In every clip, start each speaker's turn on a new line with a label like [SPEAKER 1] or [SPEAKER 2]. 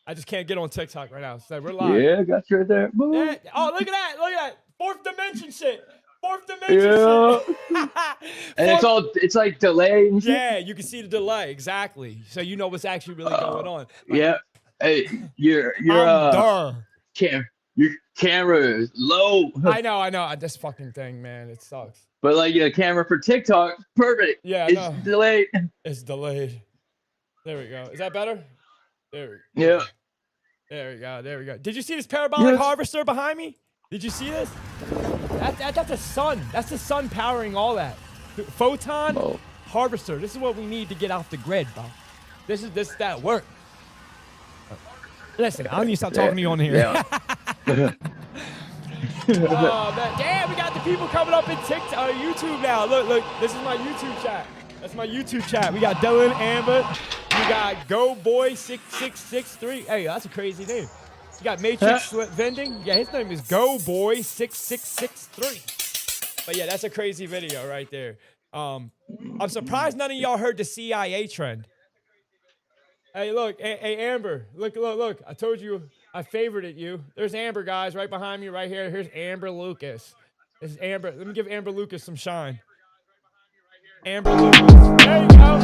[SPEAKER 1] I just can't get on TikTok right now. So we're live.
[SPEAKER 2] Yeah, got you right there.
[SPEAKER 1] Yeah. Oh, look at that. Look at that. Fourth dimension shit. Fourth dimension
[SPEAKER 2] Yeah.
[SPEAKER 1] shit.
[SPEAKER 2] And it's like delayed and shit.
[SPEAKER 1] Yeah, you can see the delay. Exactly. So you know what's actually really going on. Like,
[SPEAKER 2] Yeah. Hey, your camera is low.
[SPEAKER 1] I know. This fucking thing, man. It sucks.
[SPEAKER 2] But like your camera for TikTok, perfect.
[SPEAKER 1] Yeah,
[SPEAKER 2] it's delayed.
[SPEAKER 1] It's delayed. There we go. Is that better? There we
[SPEAKER 2] go. Yeah.
[SPEAKER 1] There we go. Did you see this parabolic harvester behind me? Did you see this? That's the sun. That's the sun powering all that. Photon harvester. This is what we need to get off the grid, bro. This is that work. Listen, I don't need to stop talking to you on here.
[SPEAKER 2] Yeah.
[SPEAKER 1] Oh man, damn, we got the people coming up in TikTok, YouTube now. Look, this is my YouTube chat. That's my YouTube chat. We got Dylan, Amber, we got GoBoy6663. Hey, that's a crazy name. You got Matrix Vending. Yeah, his name is GoBoy6663. But yeah, that's a crazy video right there. I'm surprised none of y'all heard the CIA trend. Hey, look, hey, Amber, look. I told you I favorited you. There's Amber, guys, right behind me, right here. Here's Amber Lucas. This is Amber. Let me give Amber Lucas some shine. Amber Lucas. There you go.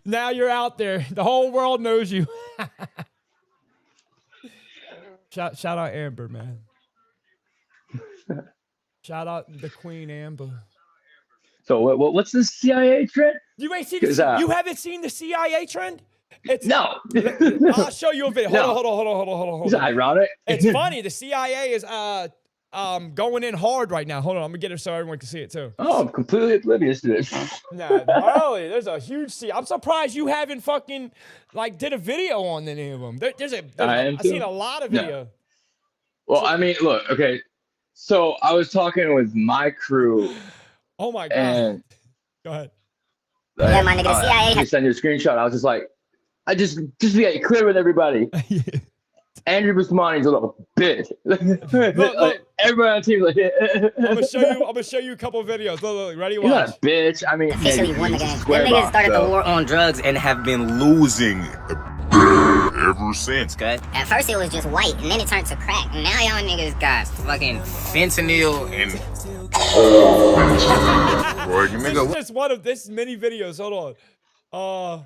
[SPEAKER 1] Now you're out there. The whole world knows you. Shout out Amber, man. Shout out the Queen Amber.
[SPEAKER 2] So what's the CIA trend?
[SPEAKER 1] You ain't seen you haven't seen the CIA trend?
[SPEAKER 2] No.
[SPEAKER 1] I'll show you a video. Hold on.
[SPEAKER 2] It's ironic.
[SPEAKER 1] It's funny. The CIA is going in hard right now. Hold on, I'm gonna get it so everyone can see it too.
[SPEAKER 2] Oh, I'm completely oblivious to this.
[SPEAKER 1] Nah, really, there's a huge I'm surprised you haven't fucking did a video on any of them. I've seen a lot of video.
[SPEAKER 2] No. Well, I mean, look, okay. So I was talking with my crew.
[SPEAKER 1] Oh my god.
[SPEAKER 2] And
[SPEAKER 1] go ahead.
[SPEAKER 3] Yeah, my nigga, the CIA.
[SPEAKER 2] I send you a screenshot. I was just like, just to get clear with everybody. Andrew Bustamani's a little bitch.
[SPEAKER 1] Look.
[SPEAKER 2] Everybody on the team like.
[SPEAKER 1] I'm gonna show you a couple of videos. Look, ready? Watch.
[SPEAKER 2] He's not a bitch. I mean,
[SPEAKER 3] officially won the game. Them niggas started the war on drugs
[SPEAKER 4] and have been losing ever since. Okay.
[SPEAKER 3] At first it was just white, and then it turned to crack. And now y'all niggas got fucking fentanyl and.
[SPEAKER 1] This is just one of this many videos. Hold on.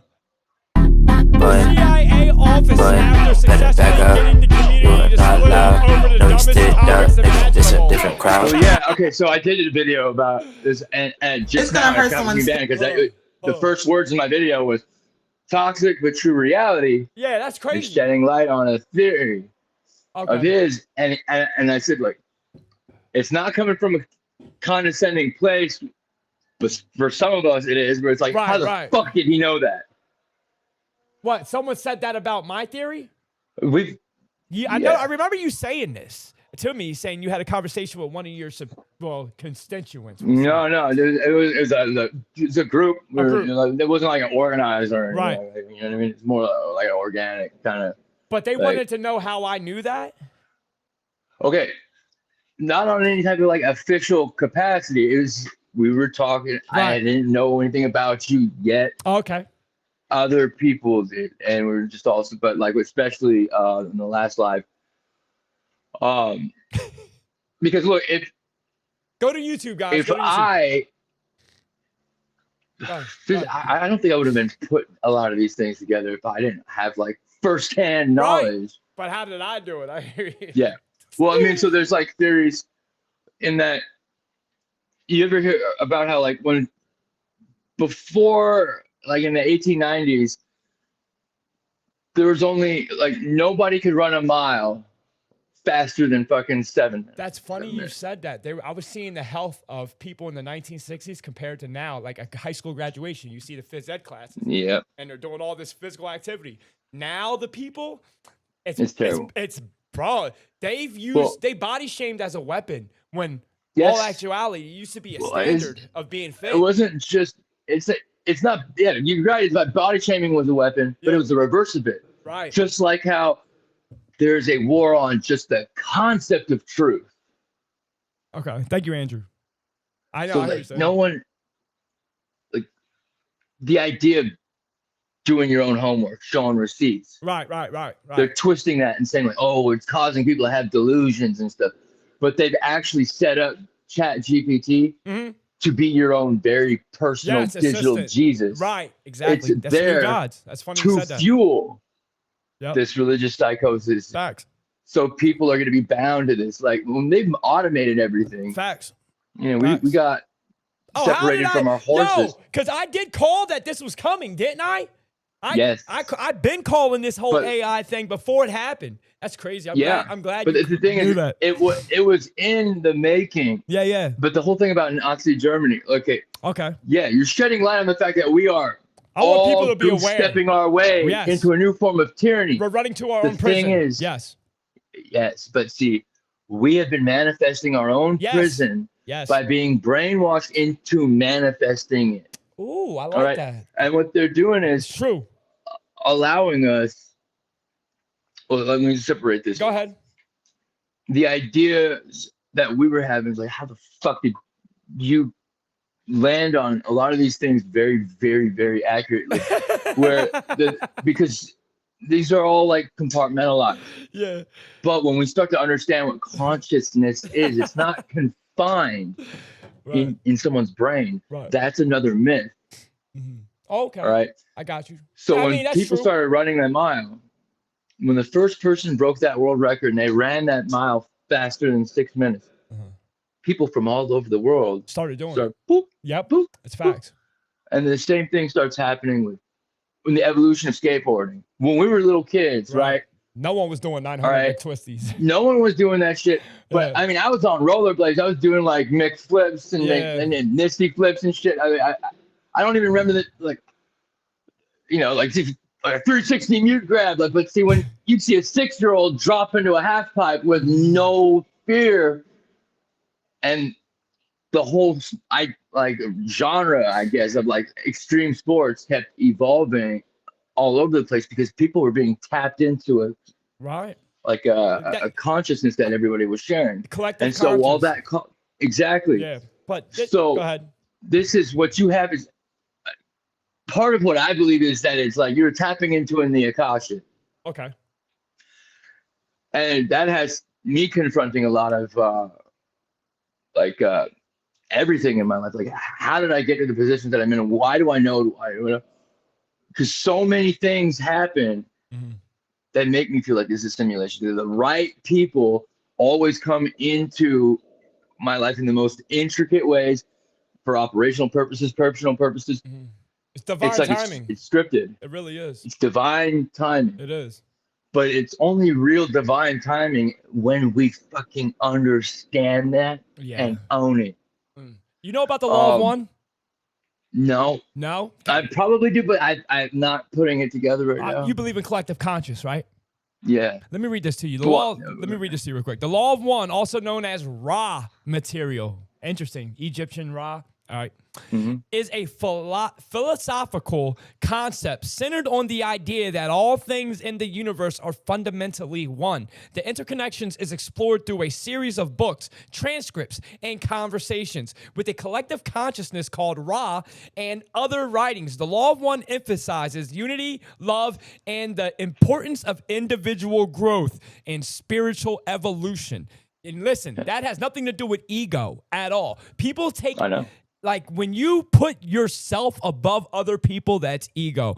[SPEAKER 1] CIA office after successfully getting the community to split up over the dumbest topics imaginable.
[SPEAKER 4] Different crowd.
[SPEAKER 2] So yeah, okay, so I did a video about this, and just now I got me down because the first words in my video was toxic but true reality.
[SPEAKER 1] Yeah, that's crazy.
[SPEAKER 2] He's shedding light on a theory of his, and I said, like, it's not coming from a condescending place, but for some of us it is. But it's like, how the fuck did he know that?
[SPEAKER 1] What? Someone said that about my theory?
[SPEAKER 2] I
[SPEAKER 1] know. I remember you saying this to me, saying you had a conversation with one of your constituents.
[SPEAKER 2] No, it was a group. It wasn't like an organized or
[SPEAKER 1] right.
[SPEAKER 2] You know what I mean? It's more like an organic kind of.
[SPEAKER 1] But they wanted to know how I knew that.
[SPEAKER 2] Okay, not on any type of official capacity. It was we were talking. Right. I didn't know anything about you yet.
[SPEAKER 1] Okay.
[SPEAKER 2] Other people did, and we were just also, but especially in the last live, because look,
[SPEAKER 1] go to YouTube, guys.
[SPEAKER 2] If I don't think I would have been putting a lot of these things together if I didn't have firsthand knowledge.
[SPEAKER 1] Right. But how did I do it? I hear you.
[SPEAKER 2] Yeah. Well, I mean, so there's theories in that. You ever hear about how when before. In the 1890s, there was only nobody could run a mile faster than fucking 7 minutes.
[SPEAKER 1] That's funny you said that. I was seeing the health of people in the 1960s compared to now, like a high school graduation. You see the phys ed classes.
[SPEAKER 2] Yeah.
[SPEAKER 1] And they're doing all this physical activity. Now the people,
[SPEAKER 2] it's terrible.
[SPEAKER 1] It's bro. They body shamed as a weapon when all actuality it used to be a standard of being fit.
[SPEAKER 2] It wasn't just it's not, you're right. It's like body shaming was a weapon, but it was the reverse of it.
[SPEAKER 1] Right.
[SPEAKER 2] Just like how there's a war on just the concept of truth.
[SPEAKER 1] Okay. Thank you, Andrew. I know.
[SPEAKER 2] So no one, the idea of doing your own homework, showing receipts.
[SPEAKER 1] Right.
[SPEAKER 2] They're twisting that and saying like, oh, it's causing people to have delusions and stuff. But they've actually set up Chat GPT to be your own very personal digital
[SPEAKER 1] assistant.
[SPEAKER 2] Jesus.
[SPEAKER 1] Right, exactly.
[SPEAKER 2] It's
[SPEAKER 1] That's the new
[SPEAKER 2] there
[SPEAKER 1] gods. That's funny you
[SPEAKER 2] to
[SPEAKER 1] said that.
[SPEAKER 2] fuel this religious psychosis.
[SPEAKER 1] Facts.
[SPEAKER 2] So people are going to be bound to this. Like when they've automated everything.
[SPEAKER 1] Facts.
[SPEAKER 2] You know, we got separated from our horses.
[SPEAKER 1] No, because I did call that this was coming, didn't I?
[SPEAKER 2] Yes.
[SPEAKER 1] I've been calling this whole AI thing before it happened. That's crazy. I'm glad
[SPEAKER 2] but
[SPEAKER 1] you
[SPEAKER 2] the thing
[SPEAKER 1] knew
[SPEAKER 2] is,
[SPEAKER 1] that.
[SPEAKER 2] it was in the making.
[SPEAKER 1] Yeah.
[SPEAKER 2] But the whole thing about Nazi Germany, okay. Yeah, you're shedding light on the fact that we are
[SPEAKER 1] I want people to be aware.
[SPEAKER 2] Stepping our way into a new form of tyranny.
[SPEAKER 1] We're running to our own prison.
[SPEAKER 2] The thing is, yes, but see, we have been manifesting our own prison by being brainwashed into manifesting it.
[SPEAKER 1] Ooh, I like that.
[SPEAKER 2] And what they're doing is
[SPEAKER 1] true.
[SPEAKER 2] Allowing us. Well, let me separate this.
[SPEAKER 1] Go ahead.
[SPEAKER 2] The ideas that we were having is like, how the fuck did you land on a lot of these things very, very, very accurately? Because these are all like compartmentalized.
[SPEAKER 1] Yeah.
[SPEAKER 2] But when we start to understand what consciousness is, it's not confined in someone's brain.
[SPEAKER 1] Right.
[SPEAKER 2] That's another myth.
[SPEAKER 1] Okay.
[SPEAKER 2] All right.
[SPEAKER 1] I got you.
[SPEAKER 2] So when people started running that mile, when the first person broke that world record and they ran that mile faster than 6 minutes, people from all over the world
[SPEAKER 1] started doing it.
[SPEAKER 2] Boop,
[SPEAKER 1] yep.
[SPEAKER 2] Boop,
[SPEAKER 1] it's facts.
[SPEAKER 2] And the same thing starts happening with the evolution of skateboarding. When we were little kids, right?
[SPEAKER 1] No one was doing 900 twisties.
[SPEAKER 2] No one was doing that shit. But I mean, I was on rollerblades. I was doing like mixed flips and and Nisty flips and shit. I don't even remember that, like, you know, like a 360 mute grab. Like, but see, when you see a 6-year-old drop into a half pipe with no fear, and the whole genre, I guess, of like extreme sports kept evolving all over the place because people were being tapped into a consciousness that everybody was sharing.
[SPEAKER 1] Collective
[SPEAKER 2] and so all that exactly.
[SPEAKER 1] Yeah, but
[SPEAKER 2] so
[SPEAKER 1] go ahead.
[SPEAKER 2] This is what you have is part of what I believe is that it's like you're tapping into in the Akasha.
[SPEAKER 1] Okay.
[SPEAKER 2] And that has me confronting a lot of everything in my life. Like, how did I get to the position that I'm in? Why do I know? Because so many things happen that make me feel like this is simulation. The right people always come into my life in the most intricate ways for operational purposes, personal purposes.
[SPEAKER 1] It's divine timing.
[SPEAKER 2] It's scripted.
[SPEAKER 1] It really is.
[SPEAKER 2] It's divine timing.
[SPEAKER 1] It is.
[SPEAKER 2] But it's only real divine timing when we fucking understand that and own it.
[SPEAKER 1] You know about the law of one?
[SPEAKER 2] No.
[SPEAKER 1] No?
[SPEAKER 2] I probably do, but I'm not putting it together right now.
[SPEAKER 1] You believe in collective conscious, right?
[SPEAKER 2] Yeah.
[SPEAKER 1] Let me read this to you. Let me read this to you real quick. The law of one, also known as Ra material. Interesting. Egyptian Ra. All right. Is a philosophical concept centered on the idea that all things in the universe are fundamentally one. The interconnections is explored through a series of books, transcripts, and conversations with a collective consciousness called Ra and other writings. The law of one emphasizes unity, love, and the importance of individual growth and spiritual evolution. And listen, that has nothing to do with ego at all. People take...
[SPEAKER 2] I know.
[SPEAKER 1] Like, when you put yourself above other people, that's ego.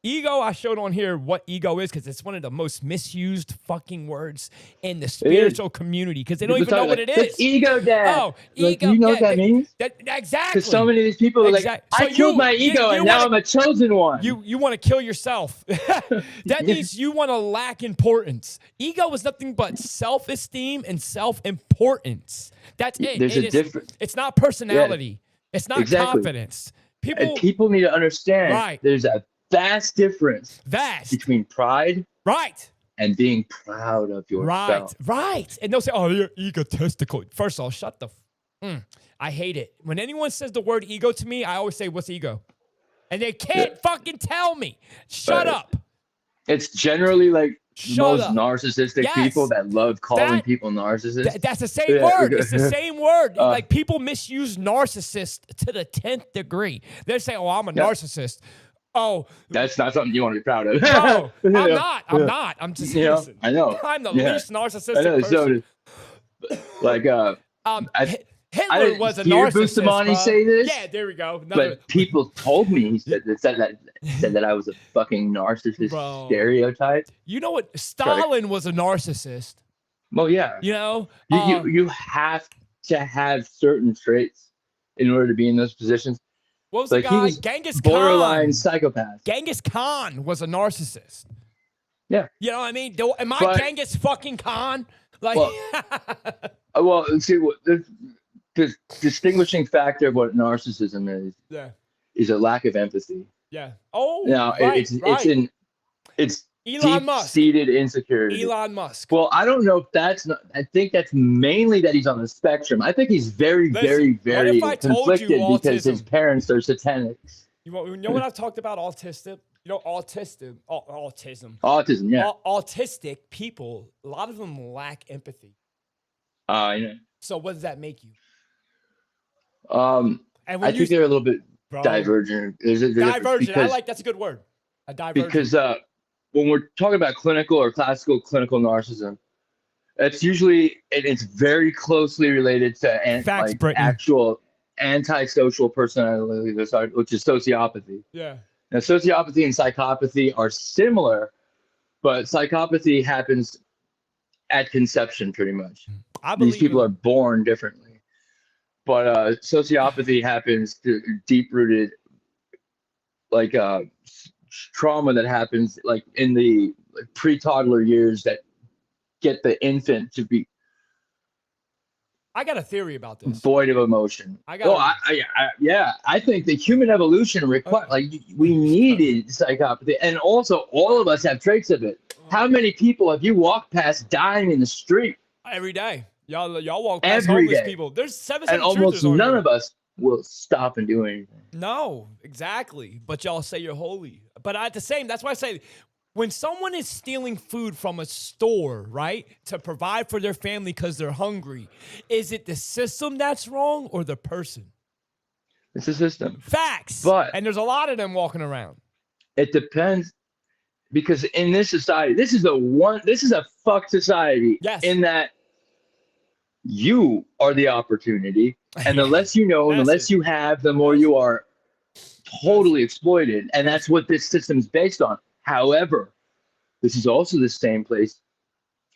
[SPEAKER 1] Ego, I showed on here what ego is because it's one of the most misused fucking words in the spiritual community because they don't even know what it is.
[SPEAKER 2] It's ego, Dad.
[SPEAKER 1] Oh,
[SPEAKER 2] like,
[SPEAKER 1] ego.
[SPEAKER 2] You know what that means?
[SPEAKER 1] Exactly.
[SPEAKER 2] Because so many of these people are like, I killed my ego and now I'm a chosen one.
[SPEAKER 1] You want to kill yourself. That means you want to lack importance. Ego is nothing but self-esteem and self-importance. That's it.
[SPEAKER 2] There's a difference.
[SPEAKER 1] It's not personality.
[SPEAKER 2] Yeah.
[SPEAKER 1] It's not confidence.
[SPEAKER 2] People need to understand there's a vast difference between pride and being proud of yourself.
[SPEAKER 1] Right. And they'll say, oh, you're egotistical. First of all, shut the I hate it. When anyone says the word ego to me, I always say, what's ego? And they can't fucking tell me. Shut up.
[SPEAKER 2] It's generally like most narcissistic people that love calling people narcissists.
[SPEAKER 1] That's the same word. It's the same word. Like, people misuse narcissist to the 10th degree. They say, oh, I'm a narcissist. Oh,
[SPEAKER 2] that's not something you want to be proud of.
[SPEAKER 1] no, I'm not. I'm just innocent.
[SPEAKER 2] I know.
[SPEAKER 1] I'm the least narcissistic
[SPEAKER 2] I know.
[SPEAKER 1] person.
[SPEAKER 2] So, like, I
[SPEAKER 1] Hitler was a
[SPEAKER 2] hear
[SPEAKER 1] narcissist.
[SPEAKER 2] Bustamante say this.
[SPEAKER 1] Yeah, there we go.
[SPEAKER 2] But people told me he said that I was a fucking narcissist stereotype.
[SPEAKER 1] You know what? Stalin was a narcissist.
[SPEAKER 2] Well, yeah.
[SPEAKER 1] You know,
[SPEAKER 2] you have to have certain traits in order to be in those positions.
[SPEAKER 1] What was the guy?
[SPEAKER 2] He was
[SPEAKER 1] Genghis
[SPEAKER 2] borderline
[SPEAKER 1] Khan.
[SPEAKER 2] Psychopath.
[SPEAKER 1] Genghis Khan was a narcissist.
[SPEAKER 2] Yeah.
[SPEAKER 1] You know what I mean? Am I Genghis fucking Khan? Like,
[SPEAKER 2] well, see, the distinguishing factor of what narcissism is a lack of empathy.
[SPEAKER 1] Yeah. Oh,
[SPEAKER 2] now
[SPEAKER 1] right,
[SPEAKER 2] it's
[SPEAKER 1] Elon Musk.
[SPEAKER 2] Deep-seated insecurity.
[SPEAKER 1] Elon Musk.
[SPEAKER 2] Well, I don't know if that's not. I think that's mainly that he's on the spectrum. I think he's very conflicted because his parents are satanics.
[SPEAKER 1] You know what I've talked about? Autism. You know, autism.
[SPEAKER 2] Autism, yeah.
[SPEAKER 1] Autistic people, a lot of them lack empathy.
[SPEAKER 2] Yeah.
[SPEAKER 1] So what does that make you?
[SPEAKER 2] I think they're a little bit divergent.
[SPEAKER 1] Divergent. That's a good word. A divergent.
[SPEAKER 2] Because when we're talking about clinical or classical clinical narcissism, it's usually it's very closely related to actual antisocial personality disorder, which is sociopathy.
[SPEAKER 1] Yeah.
[SPEAKER 2] Now, sociopathy and psychopathy are similar, but psychopathy happens at conception, pretty much. These people are born differently, but sociopathy happens through deep-rooted, like trauma that happens like in the pre-toddler years that get the infant to be.
[SPEAKER 1] I got a theory about this.
[SPEAKER 2] Void of emotion. I think the human evolution required, we needed psychopathy, and also all of us have traits of it. How many people have you walked past dying in the street?
[SPEAKER 1] Every day. Y'all walk past homeless people. There's 7
[SPEAKER 2] and almost none of us will stop and do anything.
[SPEAKER 1] No, exactly. But y'all say you're holy. But that's why I say, when someone is stealing food from a store, right, to provide for their family because they're hungry, is it the system that's wrong or the person?
[SPEAKER 2] It's the system.
[SPEAKER 1] Facts. And there's a lot of them walking around.
[SPEAKER 2] It depends, because in this society, this is a fucked society.
[SPEAKER 1] Yes.
[SPEAKER 2] In that you are the opportunity, and the less you know, and the less you have, the more you are totally exploited, and that's what this system is based on. However, this is also the same place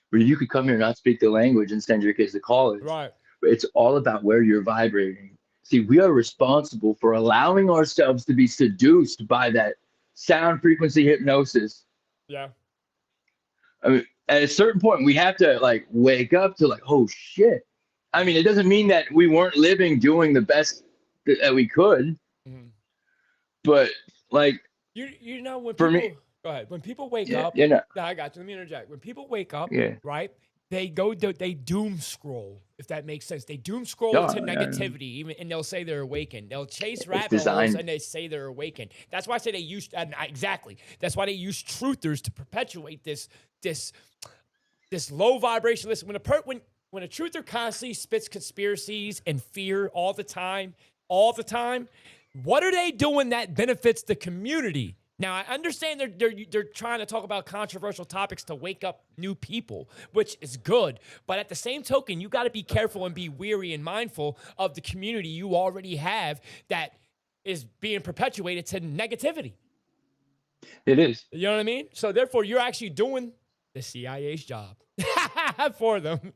[SPEAKER 2] where you could come here and not speak the language and send your kids to college.
[SPEAKER 1] Right.
[SPEAKER 2] But it's all about where you're vibrating. See, we are responsible for allowing ourselves to be seduced by that sound frequency hypnosis.
[SPEAKER 1] Yeah.
[SPEAKER 2] I mean, at a certain point, we have to wake up to oh shit. I mean, it doesn't mean that we weren't doing the best that we could, but
[SPEAKER 1] you know, when people, go ahead. When people wake up, no, I got you. Let me interject. When people wake up, right, they doom scroll, if that makes sense. They doom scroll to negativity, even, and they'll say they're awakened. They'll chase rabbit holes and they say they're awakened. That's why I say they use exactly. That's why they use truthers to perpetuate this low vibration. Listen, when a truther constantly spits conspiracies and fear all the time, what are they doing that benefits the community? Now, I understand they're trying to talk about controversial topics to wake up new people, which is good. But at the same token, you got to be careful and be wary and mindful of the community you already have that is being perpetuated to negativity.
[SPEAKER 2] It is.
[SPEAKER 1] You know what I mean? So therefore, you're actually doing the CIA's job for them.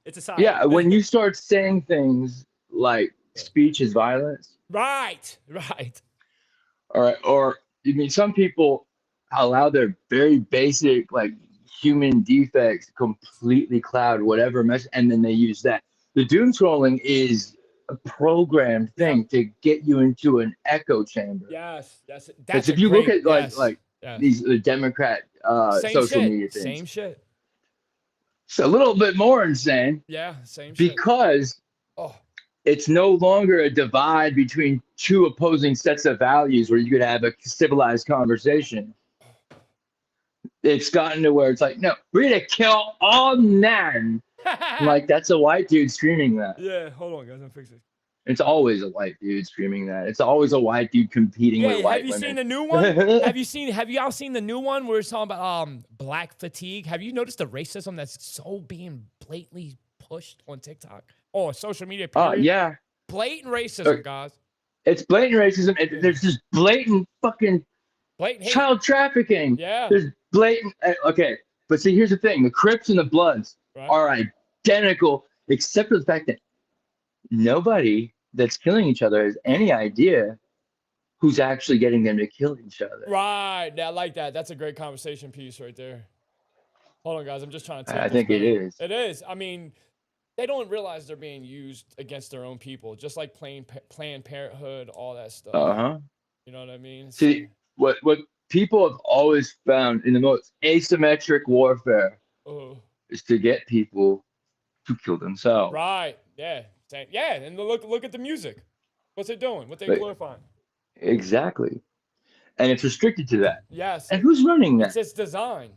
[SPEAKER 1] It's a sign.
[SPEAKER 2] Yeah, when you start saying things like speech is violence.
[SPEAKER 1] Right.
[SPEAKER 2] All right, or I mean, some people allow their very basic human defects completely cloud whatever mess, and then they use that. The doom scrolling is a programmed thing to get you into an echo chamber.
[SPEAKER 1] Yes.
[SPEAKER 2] Because if you look at these Democrat social media things,
[SPEAKER 1] same shit.
[SPEAKER 2] It's a little bit more insane.
[SPEAKER 1] Yeah, same shit.
[SPEAKER 2] Because it's no longer a divide between two opposing sets of values where you could have a civilized conversation. It's gotten to where it's no, we're going to kill all men. That's a white dude screaming that.
[SPEAKER 1] Yeah, hold on, guys. I'm fixing it.
[SPEAKER 2] It's always a white dude screaming that. It's always a white dude competing with white
[SPEAKER 1] have you
[SPEAKER 2] women.
[SPEAKER 1] seen the new one? Have y'all seen the new one where it's talking about black fatigue? Have you noticed the racism that's so being blatantly pushed on TikTok or social media?
[SPEAKER 2] Yeah.
[SPEAKER 1] Blatant racism, guys.
[SPEAKER 2] It's blatant racism. There's just blatant child trafficking.
[SPEAKER 1] Yeah.
[SPEAKER 2] There's blatant. Okay. But see, here's the thing. The Crips and the Bloods are identical, except for the fact that nobody that's killing each other has any idea who's actually getting them to kill each other.
[SPEAKER 1] Right. I like that. That's a great conversation piece right there. Hold on, guys. I'm just trying to take
[SPEAKER 2] I think it is.
[SPEAKER 1] It is. I mean, they don't realize they're being used against their own people, just like Planned Parenthood, all that stuff.
[SPEAKER 2] Uh-huh.
[SPEAKER 1] You know what I mean?
[SPEAKER 2] See, what people have always found in the most asymmetric warfare is to get people to kill themselves.
[SPEAKER 1] Right. Yeah. Yeah. And look at the music. What's it doing? What they glorifying?
[SPEAKER 2] Exactly. And it's restricted to that.
[SPEAKER 1] Yes.
[SPEAKER 2] And who's running that?
[SPEAKER 1] It's its design.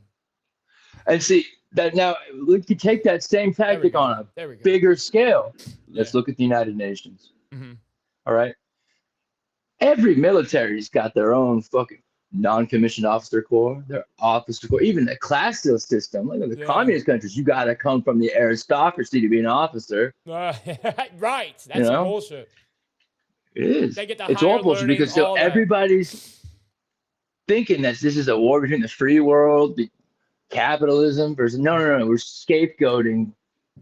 [SPEAKER 2] And see that now we could take that same tactic on a bigger scale. Let's look at the United Nations.
[SPEAKER 1] Mm-hmm.
[SPEAKER 2] All right. Every military's got their own fucking non-commissioned officer corps, their officer corps, even the class system. Like in the communist countries, you got to come from the aristocracy to be an officer.
[SPEAKER 1] Right. That's some bullshit.
[SPEAKER 2] It is.
[SPEAKER 1] They get the
[SPEAKER 2] it's all bullshit because everybody's thinking that this is a war between the free world, the capitalism versus no. We're scapegoating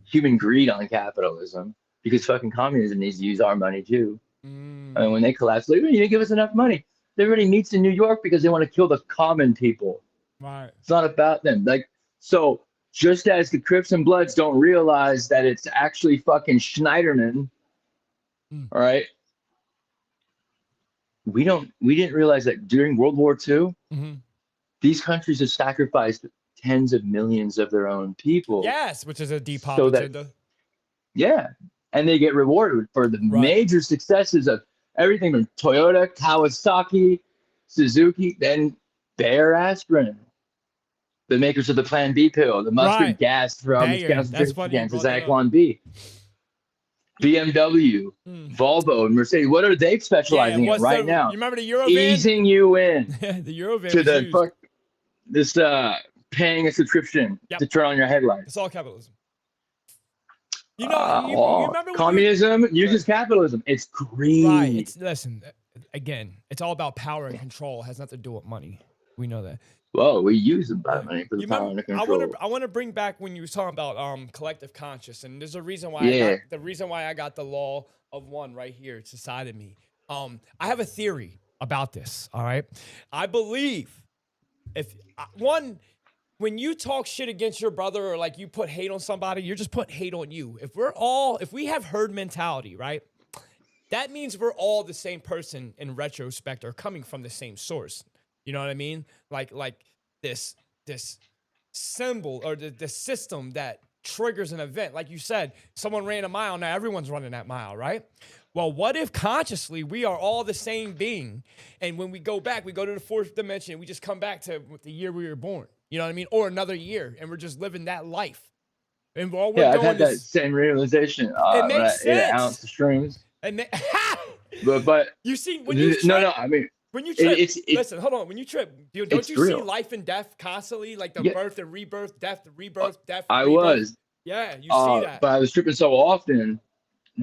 [SPEAKER 2] human greed on capitalism because fucking communism needs to use our money too. And when they collapse, like, you didn't give us enough money. Everybody meets in New York because they want to kill the common people.
[SPEAKER 1] Right.
[SPEAKER 2] It's not about them. Like, so just as the Crips and Bloods don't realize that it's actually fucking Schneiderman, all right? We didn't realize that during World War II, these countries have sacrificed tens of millions of their own people.
[SPEAKER 1] Yes, which is a deep agenda.
[SPEAKER 2] Yeah. And they get rewarded for the major successes of everything from Toyota, Kawasaki, Suzuki, then Bayer Aspirin, the makers of the Plan B pill, the mustard gas from Zyklon B, BMW, Volvo, and Mercedes. What are they specializing in right now?
[SPEAKER 1] You remember the Eurovan?
[SPEAKER 2] Easing you in
[SPEAKER 1] the Eurovan
[SPEAKER 2] to this paying a subscription to turn on your headlights.
[SPEAKER 1] It's all capitalism. You know, you remember
[SPEAKER 2] communism uses capitalism. It's greed.
[SPEAKER 1] Right. Listen, again, it's all about power and control. It has nothing to do with money. We know that.
[SPEAKER 2] Well, we use about money for the power and control.
[SPEAKER 1] I want to bring back when you were talking about collective conscious, and there's a reason why. I got the law of one right here inside of me. I have a theory about this. All right, I believe when you talk shit against your brother or like you put hate on somebody, you're just putting hate on you. If we have herd mentality, right? That means we're all the same person in retrospect or coming from the same source. You know what I mean? Like this symbol or the system that triggers an event. Like you said, someone ran a mile, now everyone's running that mile, right? Well, what if consciously we are all the same being, and when we go back, we go to the fourth dimension, we just come back to the year we were born. You know what I mean? Or another year, and we're just living that life. And all we're doing
[SPEAKER 2] I've had that same realization.
[SPEAKER 1] It makes sense.
[SPEAKER 2] An ounce of shrooms. But
[SPEAKER 1] you see when you trip,
[SPEAKER 2] I mean
[SPEAKER 1] when you trip. Listen, hold on. When you trip, don't you see life and death constantly, like the birth and rebirth, death, rebirth, death.
[SPEAKER 2] I was.
[SPEAKER 1] Yeah, you see that.
[SPEAKER 2] But I was tripping so often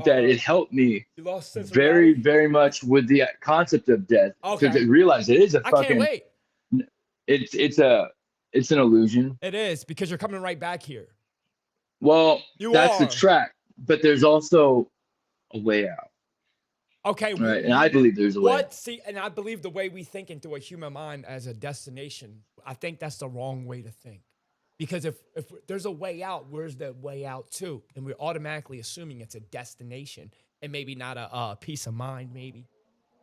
[SPEAKER 2] that it helped me very, very much with the concept of death because I realized it is a fucking. I can't wait. It's an illusion.
[SPEAKER 1] It is because you're coming right back here.
[SPEAKER 2] Well, that's the track, but there's also a way out.
[SPEAKER 1] Okay.
[SPEAKER 2] Right, and I believe there's a way.
[SPEAKER 1] And I believe the way we think into a human mind as a destination, I think that's the wrong way to think. Because if there's a way out, where's the way out to? And we're automatically assuming it's a destination and maybe not a peace of mind, maybe,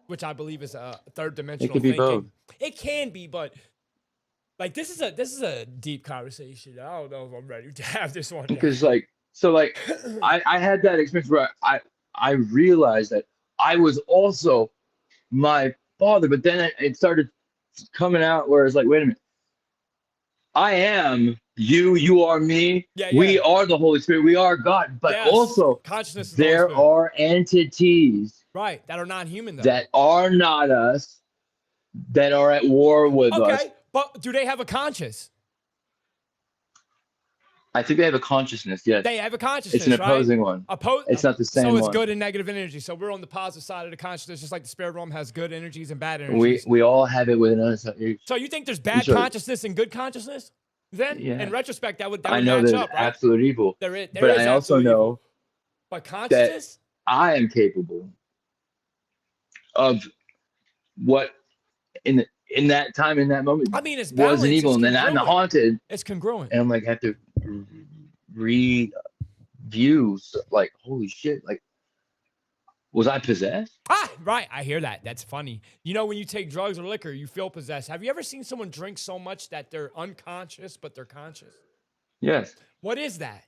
[SPEAKER 1] which I believe is a third dimensional thinking.
[SPEAKER 2] Both.
[SPEAKER 1] It can be, but like this is a deep conversation. I don't know if I'm ready to have this one.
[SPEAKER 2] Because I had that experience where I realized that I was also my father, but then it started coming out where it's like, wait a minute, I am you are me.
[SPEAKER 1] Yeah,
[SPEAKER 2] we
[SPEAKER 1] yeah.
[SPEAKER 2] are the Holy Spirit. We are God. But
[SPEAKER 1] Yes.
[SPEAKER 2] also,
[SPEAKER 1] Consciousness is the Holy
[SPEAKER 2] there
[SPEAKER 1] Spirit.
[SPEAKER 2] are entities
[SPEAKER 1] Right, that are non-human though.
[SPEAKER 2] that are not us, that are at war with us.
[SPEAKER 1] Okay, but do they have a conscience?
[SPEAKER 2] I think they have a consciousness, yes.
[SPEAKER 1] They have a consciousness,
[SPEAKER 2] It's an opposing
[SPEAKER 1] right?
[SPEAKER 2] one. It's not the same
[SPEAKER 1] So it's
[SPEAKER 2] one.
[SPEAKER 1] good and negative energy. So we're on the positive side of the consciousness, just like the spirit realm has good energies and bad energies.
[SPEAKER 2] We all have it within us.
[SPEAKER 1] So you think there's bad consciousness and good consciousness? Then, in retrospect, that would
[SPEAKER 2] I know
[SPEAKER 1] match
[SPEAKER 2] there's
[SPEAKER 1] up, right?
[SPEAKER 2] absolute evil.
[SPEAKER 1] There is
[SPEAKER 2] I also know
[SPEAKER 1] evil. But consciousness?
[SPEAKER 2] that I am capable of what in that time, in that moment,
[SPEAKER 1] I mean, it's
[SPEAKER 2] wasn't evil, and then I'm haunted.
[SPEAKER 1] It's congruent.
[SPEAKER 2] And I'm like, I have to review, like, holy shit, like, was I possessed?
[SPEAKER 1] Right. I hear that. That's funny. You know, when you take drugs or liquor, you feel possessed. Have you ever seen someone drink so much that they're unconscious, but they're conscious?
[SPEAKER 2] Yes.
[SPEAKER 1] What is that?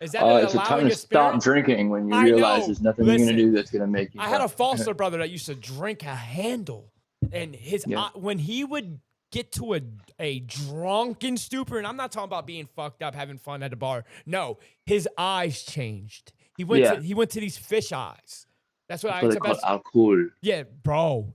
[SPEAKER 1] Is that
[SPEAKER 2] it's a time to stop drinking when you realize there's nothing you're going to do that's going to make you.
[SPEAKER 1] I had a foster brother that used to drink a handle, and his when he would get to a drunken stupor, and I'm not talking about being fucked up, having fun at a bar. No, his eyes changed. He went to these fish eyes. That's what I call
[SPEAKER 2] alcohol.
[SPEAKER 1] Yeah, bro.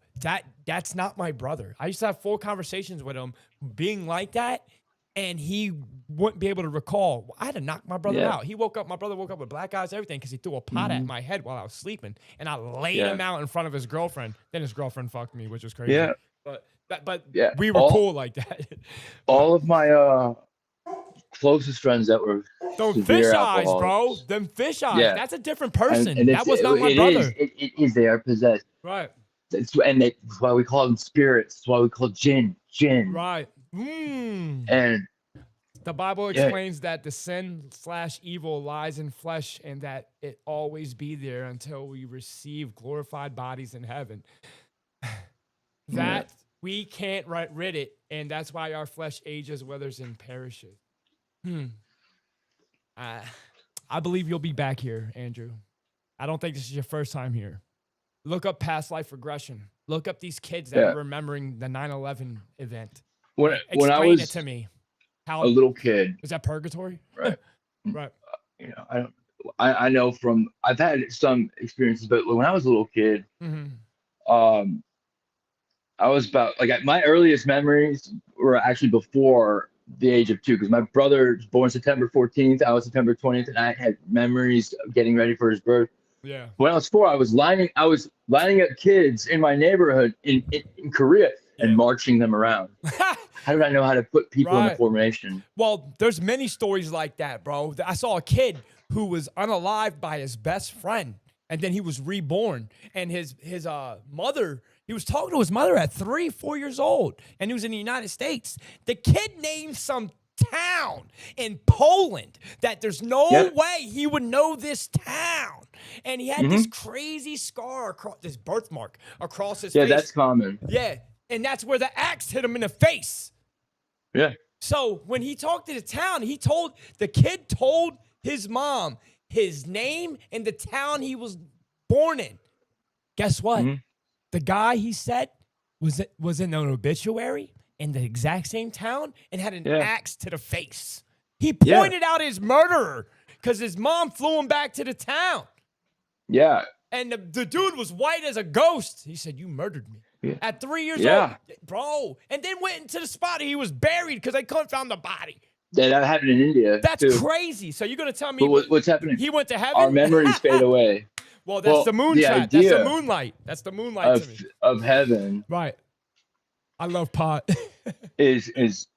[SPEAKER 1] That's not my brother. I used to have full conversations with him being like that, and he wouldn't be able to recall. I had to knock my brother out. My brother woke up with black eyes, everything, because he threw a pot at my head while I was sleeping, and I laid him out in front of his girlfriend. Then his girlfriend fucked me, which was crazy.
[SPEAKER 2] Yeah.
[SPEAKER 1] But we were cool like that.
[SPEAKER 2] All of my closest friends that were
[SPEAKER 1] them fish eyes, bro. Them fish eyes. Yeah. That's a different person. And that was not my brother.
[SPEAKER 2] It is. They are possessed.
[SPEAKER 1] Right.
[SPEAKER 2] That's why we call them spirits. That's why we call jinn.
[SPEAKER 1] Right.
[SPEAKER 2] And
[SPEAKER 1] the Bible explains that the sin/evil lies in flesh, and that it always be there until we receive glorified bodies in heaven. That we can't rid it, and that's why our flesh ages, withers, and perishes. I believe you'll be back here, Andrew. I don't think this is your first time here. Look up past life regression. Look up these kids that are remembering the 9/11 event.
[SPEAKER 2] When I was
[SPEAKER 1] it to me.
[SPEAKER 2] A little kid.
[SPEAKER 1] Is that purgatory?
[SPEAKER 2] Right.
[SPEAKER 1] Right.
[SPEAKER 2] You know, I know from, I've had some experiences, but when I was a little kid, I was about, like, my earliest memories were actually before the age of 2, because my brother was born September 14th, I was September 20th, and I had memories of getting ready for his birth.
[SPEAKER 1] Yeah.
[SPEAKER 2] When I was 4, I was lining up kids in my neighborhood in Korea and marching them around. How did I know how to put people in a formation?
[SPEAKER 1] Well, there's many stories like that, bro. I saw a kid who was unalived by his best friend, and then he was reborn, and his mother. He was talking to his mother at 3-4 years old, and he was in the United States. The kid named some town in Poland that there's no way he would know this town. And he had this crazy scar, across this birthmark across his face.
[SPEAKER 2] Yeah, that's common.
[SPEAKER 1] Yeah, and that's where the axe hit him in the face.
[SPEAKER 2] Yeah.
[SPEAKER 1] So when he talked to the town, the kid told his mom his name and the town he was born in. Guess what? The guy, he said, was in an obituary in the exact same town and had an axe to the face. He pointed out his murderer because his mom flew him back to the town.
[SPEAKER 2] Yeah.
[SPEAKER 1] And the dude was white as a ghost. He said, "You murdered me." At 3 years old. Bro. And then went into the spot. He was buried because they couldn't find the body.
[SPEAKER 2] Yeah, that happened in India.
[SPEAKER 1] That's crazy. So you're going to tell me
[SPEAKER 2] what's happening?
[SPEAKER 1] He went to heaven?
[SPEAKER 2] Our memories fade away.
[SPEAKER 1] Well, that's the moonshot. That's the moonlight. That's the moonlight to me.
[SPEAKER 2] Of heaven.
[SPEAKER 1] Right. I love pot.
[SPEAKER 2] is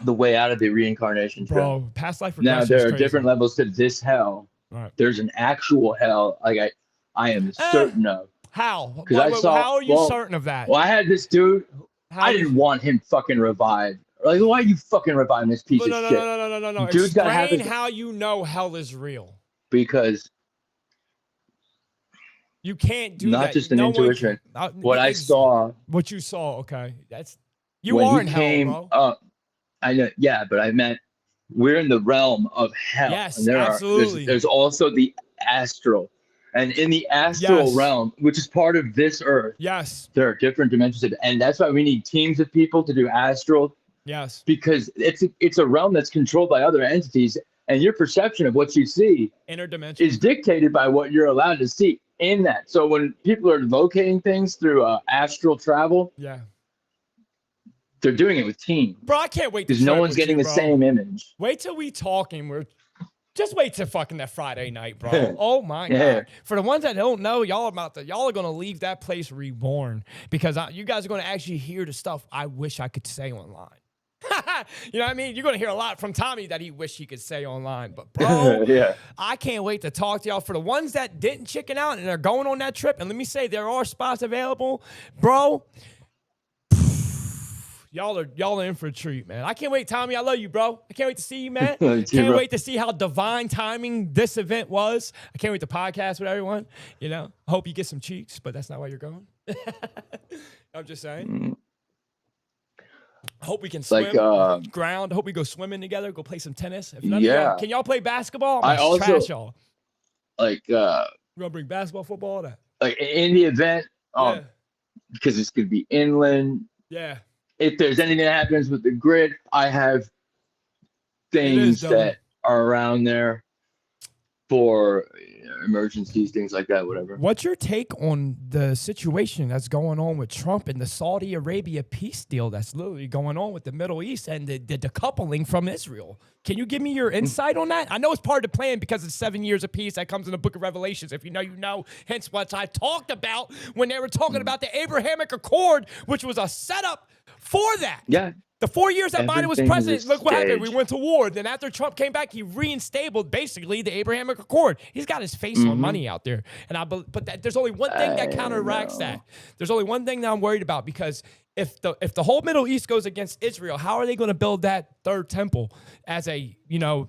[SPEAKER 2] the way out of the reincarnation trip.
[SPEAKER 1] Bro, past life regression.
[SPEAKER 2] Now there are different levels to this hell.
[SPEAKER 1] Right.
[SPEAKER 2] There's an actual hell, like I am certain of.
[SPEAKER 1] How?
[SPEAKER 2] How
[SPEAKER 1] are you certain of that?
[SPEAKER 2] Well, I had this dude. I didn't want him fucking revived. Like, why are you fucking reviving this piece of shit?
[SPEAKER 1] No.
[SPEAKER 2] Dude's gotta have
[SPEAKER 1] how you know hell is real.
[SPEAKER 2] Because
[SPEAKER 1] you can't do that.
[SPEAKER 2] Not just an intuition. What I saw.
[SPEAKER 1] What you saw, okay. You are in hell, bro.
[SPEAKER 2] I know, yeah, but I meant we're in the realm of hell.
[SPEAKER 1] Yes,
[SPEAKER 2] and
[SPEAKER 1] absolutely.
[SPEAKER 2] There's also the astral. And in the astral realm, which is part of this earth, there are different dimensions of it. And that's why we need teams of people to do astral
[SPEAKER 1] Yes.
[SPEAKER 2] Because it's a realm that's controlled by other entities, and your perception of what you see
[SPEAKER 1] Interdimensional
[SPEAKER 2] is dictated by what you're allowed to see in that. So when people are locating things through astral travel,
[SPEAKER 1] yeah.
[SPEAKER 2] they're doing it with teams.
[SPEAKER 1] Bro, I can't wait to
[SPEAKER 2] because no one's getting the same image.
[SPEAKER 1] Wait till we talking. Just wait till fucking that Friday night, bro. Oh my God. For the ones that don't know, y'all are gonna leave that place reborn because you guys are gonna actually hear the stuff I wish I could say online. You know what I mean? You're gonna hear a lot from Tommy that he wish he could say online. But bro, I can't wait to talk to y'all. For the ones that didn't chicken out and are going on that trip, and let me say there are spots available, bro. Y'all are in for a treat, man. I can't wait, Tommy. I love you, bro. I can't wait to see you, man. Can't wait to see how divine timing this event was. I can't wait to podcast with everyone. You know, I hope you get some cheeks, but that's not why you're going. I'm just saying. I hope we can swim ground. I hope we go swimming together. Go play some tennis. If none of y'all, can y'all play basketball?
[SPEAKER 2] I also
[SPEAKER 1] trash y'all.
[SPEAKER 2] Like
[SPEAKER 1] we're gonna bring basketball, football, all that.
[SPEAKER 2] Like in the event, because it's gonna be inland.
[SPEAKER 1] Yeah.
[SPEAKER 2] If there's anything that happens with the grid, I have things that are around there for emergencies, things like that, whatever.
[SPEAKER 1] What's your take on the situation that's going on with Trump and the Saudi Arabia peace deal that's literally going on with the Middle East and the decoupling from Israel? Can you give me your insight on that? I know it's part of the plan because it's 7 years of peace that comes in the book of Revelations. If you know, you know. Hence what I talked about when they were talking about the Abrahamic Accord, which was a setup for that.
[SPEAKER 2] Yeah.
[SPEAKER 1] The 4 years that Biden was president, look what happened. We went to war. Then after Trump came back, he reinstated basically the Abrahamic Accord. He's got his face on money out there. But there's only one thing that counteracts that. There's only one thing that I'm worried about because if the whole Middle East goes against Israel, how are they going to build that third temple as a, the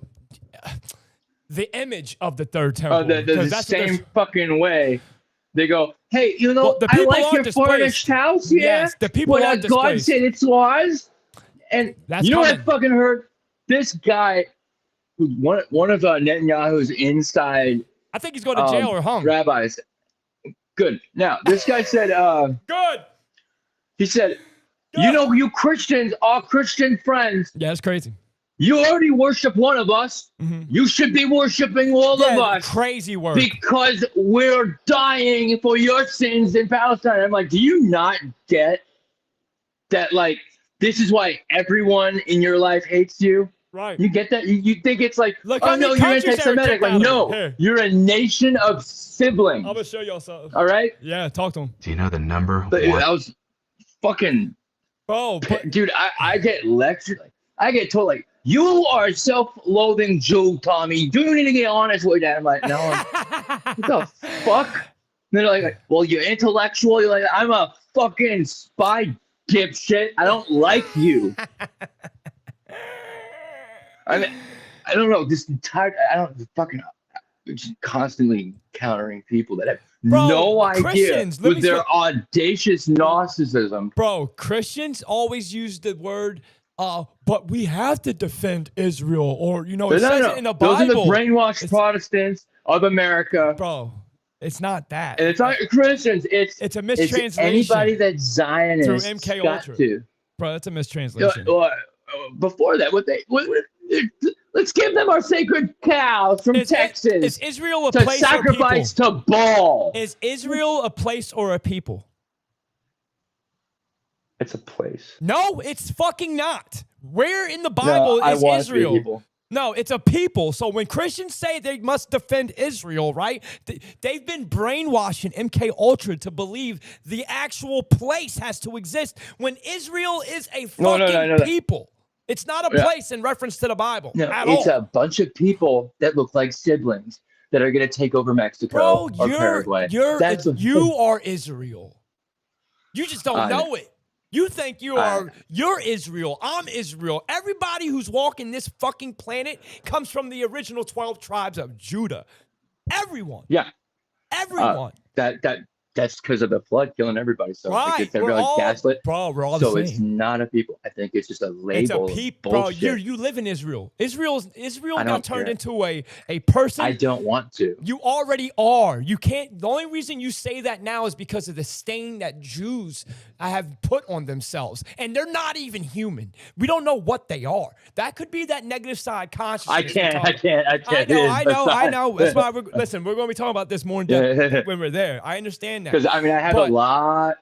[SPEAKER 1] image of the third temple?
[SPEAKER 2] The same fucking way. They go, hey, the
[SPEAKER 1] people
[SPEAKER 2] I like your furnished house here.
[SPEAKER 1] Yes, the people are displaced.
[SPEAKER 2] God said it's ours. And
[SPEAKER 1] that's
[SPEAKER 2] what I fucking heard? This guy, one of Netanyahu's inside.
[SPEAKER 1] I think he's going to jail or hung.
[SPEAKER 2] Rabbis. Good. Now, this guy said.
[SPEAKER 1] Good.
[SPEAKER 2] He said, you Christians, our Christian friends.
[SPEAKER 1] Yeah, that's crazy.
[SPEAKER 2] You already worship one of us. Mm-hmm. You should be worshiping all of us.
[SPEAKER 1] Crazy word.
[SPEAKER 2] Because we're dying for your sins in Palestine. I'm like, do you not get that, like, this is why everyone in your life hates you?
[SPEAKER 1] Right.
[SPEAKER 2] You get that? You think it's like,
[SPEAKER 1] look,
[SPEAKER 2] oh, no, you're anti-Semitic. Like, no, you're a nation of siblings.
[SPEAKER 1] I'm going to show y'all something.
[SPEAKER 2] All right?
[SPEAKER 1] Yeah, talk to him.
[SPEAKER 5] Do you know the number?
[SPEAKER 2] That was fucking...
[SPEAKER 1] Bro.
[SPEAKER 2] Dude, I get lectured. I get told, like, you are a self-loathing Jew, Tommy. You need to get honest with that. I'm like, no. What the fuck? And they're like, well, you're intellectual. You're like, I'm a fucking spy dipshit. I don't like you. I mean, I don't know. This entire, just constantly countering people that have no idea with their audacious narcissism.
[SPEAKER 1] Bro, Christians always use the word, but we have to defend Israel, or it says it in the Bible.
[SPEAKER 2] Those are the brainwashed Protestants of America.
[SPEAKER 1] Bro, it's not that.
[SPEAKER 2] And it's not Christians. It's
[SPEAKER 1] a mistranslation.
[SPEAKER 2] It's anybody that's Zionist
[SPEAKER 1] through MK Ultra. Bro, that's a mistranslation.
[SPEAKER 2] Before that, let's give them our sacred cows from Texas.
[SPEAKER 1] Is Israel a place or a people?
[SPEAKER 2] Sacrifice to Baal.
[SPEAKER 1] Is Israel a place or a people?
[SPEAKER 2] It's a place.
[SPEAKER 1] No, it's fucking not. Where in the Bible is Israel? No, it's a people. So when Christians say they must defend Israel, right? They've been brainwashing MK Ultra to believe the actual place has to exist when Israel is a fucking people. It's not a place in reference to the Bible at all.
[SPEAKER 2] It's a bunch of people that look like siblings that are going to take over Mexico or Paraguay.
[SPEAKER 1] You are Israel. You just don't know it. You think you're Israel. I'm Israel. Everybody who's walking this fucking planet comes from the original 12 tribes of Judah. Everyone.
[SPEAKER 2] Yeah.
[SPEAKER 1] Everyone.
[SPEAKER 2] That that's because of the flood killing everybody. So
[SPEAKER 1] Right.
[SPEAKER 2] it's everybody gaslit.
[SPEAKER 1] Bro, we're all
[SPEAKER 2] so
[SPEAKER 1] the same.
[SPEAKER 2] It's not a people. I think it's just a label.
[SPEAKER 1] It's a people, bro. You live in Israel. Israel got turned into a person.
[SPEAKER 2] I don't want to.
[SPEAKER 1] You already are. You can't. The only reason you say that now is because of the stain that Jews have put on themselves, and they're not even human. We don't know what they are. That could be that negative side consciousness.
[SPEAKER 2] I can't.
[SPEAKER 1] I know. That's why we're going to be talking about this more in depth when we're there. I understand that.
[SPEAKER 2] Because I have a lot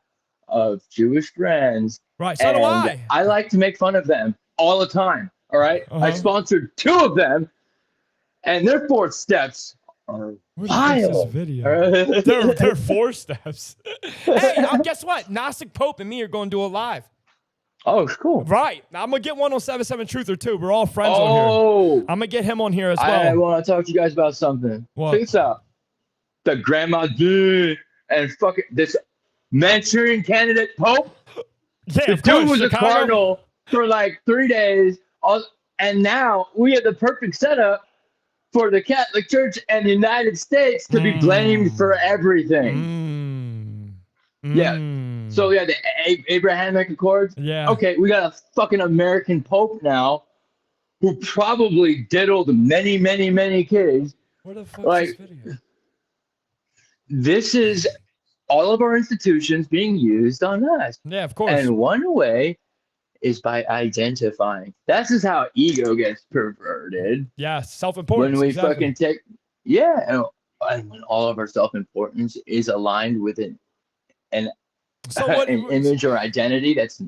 [SPEAKER 2] of Jewish friends.
[SPEAKER 1] Right. So do I.
[SPEAKER 2] I like to make fun of them all the time. All right. I sponsored 2 of them, and their 4 steps are wild.
[SPEAKER 1] They're 4 steps. Hey, guess what? Gnostic Pope and me are going to do it live.
[SPEAKER 2] Oh, cool.
[SPEAKER 1] Right. Now, I'm going to get one on 77 Truth or 2. We're all friends on here. I'm going to get him on here as well.
[SPEAKER 2] I want to talk to you guys about something.
[SPEAKER 1] What?
[SPEAKER 2] Check this out. The grandma dude and fucking this Manchurian candidate Pope.
[SPEAKER 1] Yeah,
[SPEAKER 2] the dude was a cardinal for like 3 days. And now we have the perfect setup for the Catholic Church and the United States to be blamed for everything. Yeah. So yeah, the Abrahamic Accords.
[SPEAKER 1] Yeah.
[SPEAKER 2] Okay, we got a fucking American Pope now who probably diddled many, many, many kids.
[SPEAKER 1] Where the fuck is this video?
[SPEAKER 2] This is all of our institutions being used on us.
[SPEAKER 1] Yeah, of course.
[SPEAKER 2] And one way is by identifying. That's just how ego gets perverted.
[SPEAKER 1] Yeah, self-importance.
[SPEAKER 2] When we fucking take, and when all of our self-importance is aligned with an image or identity, that's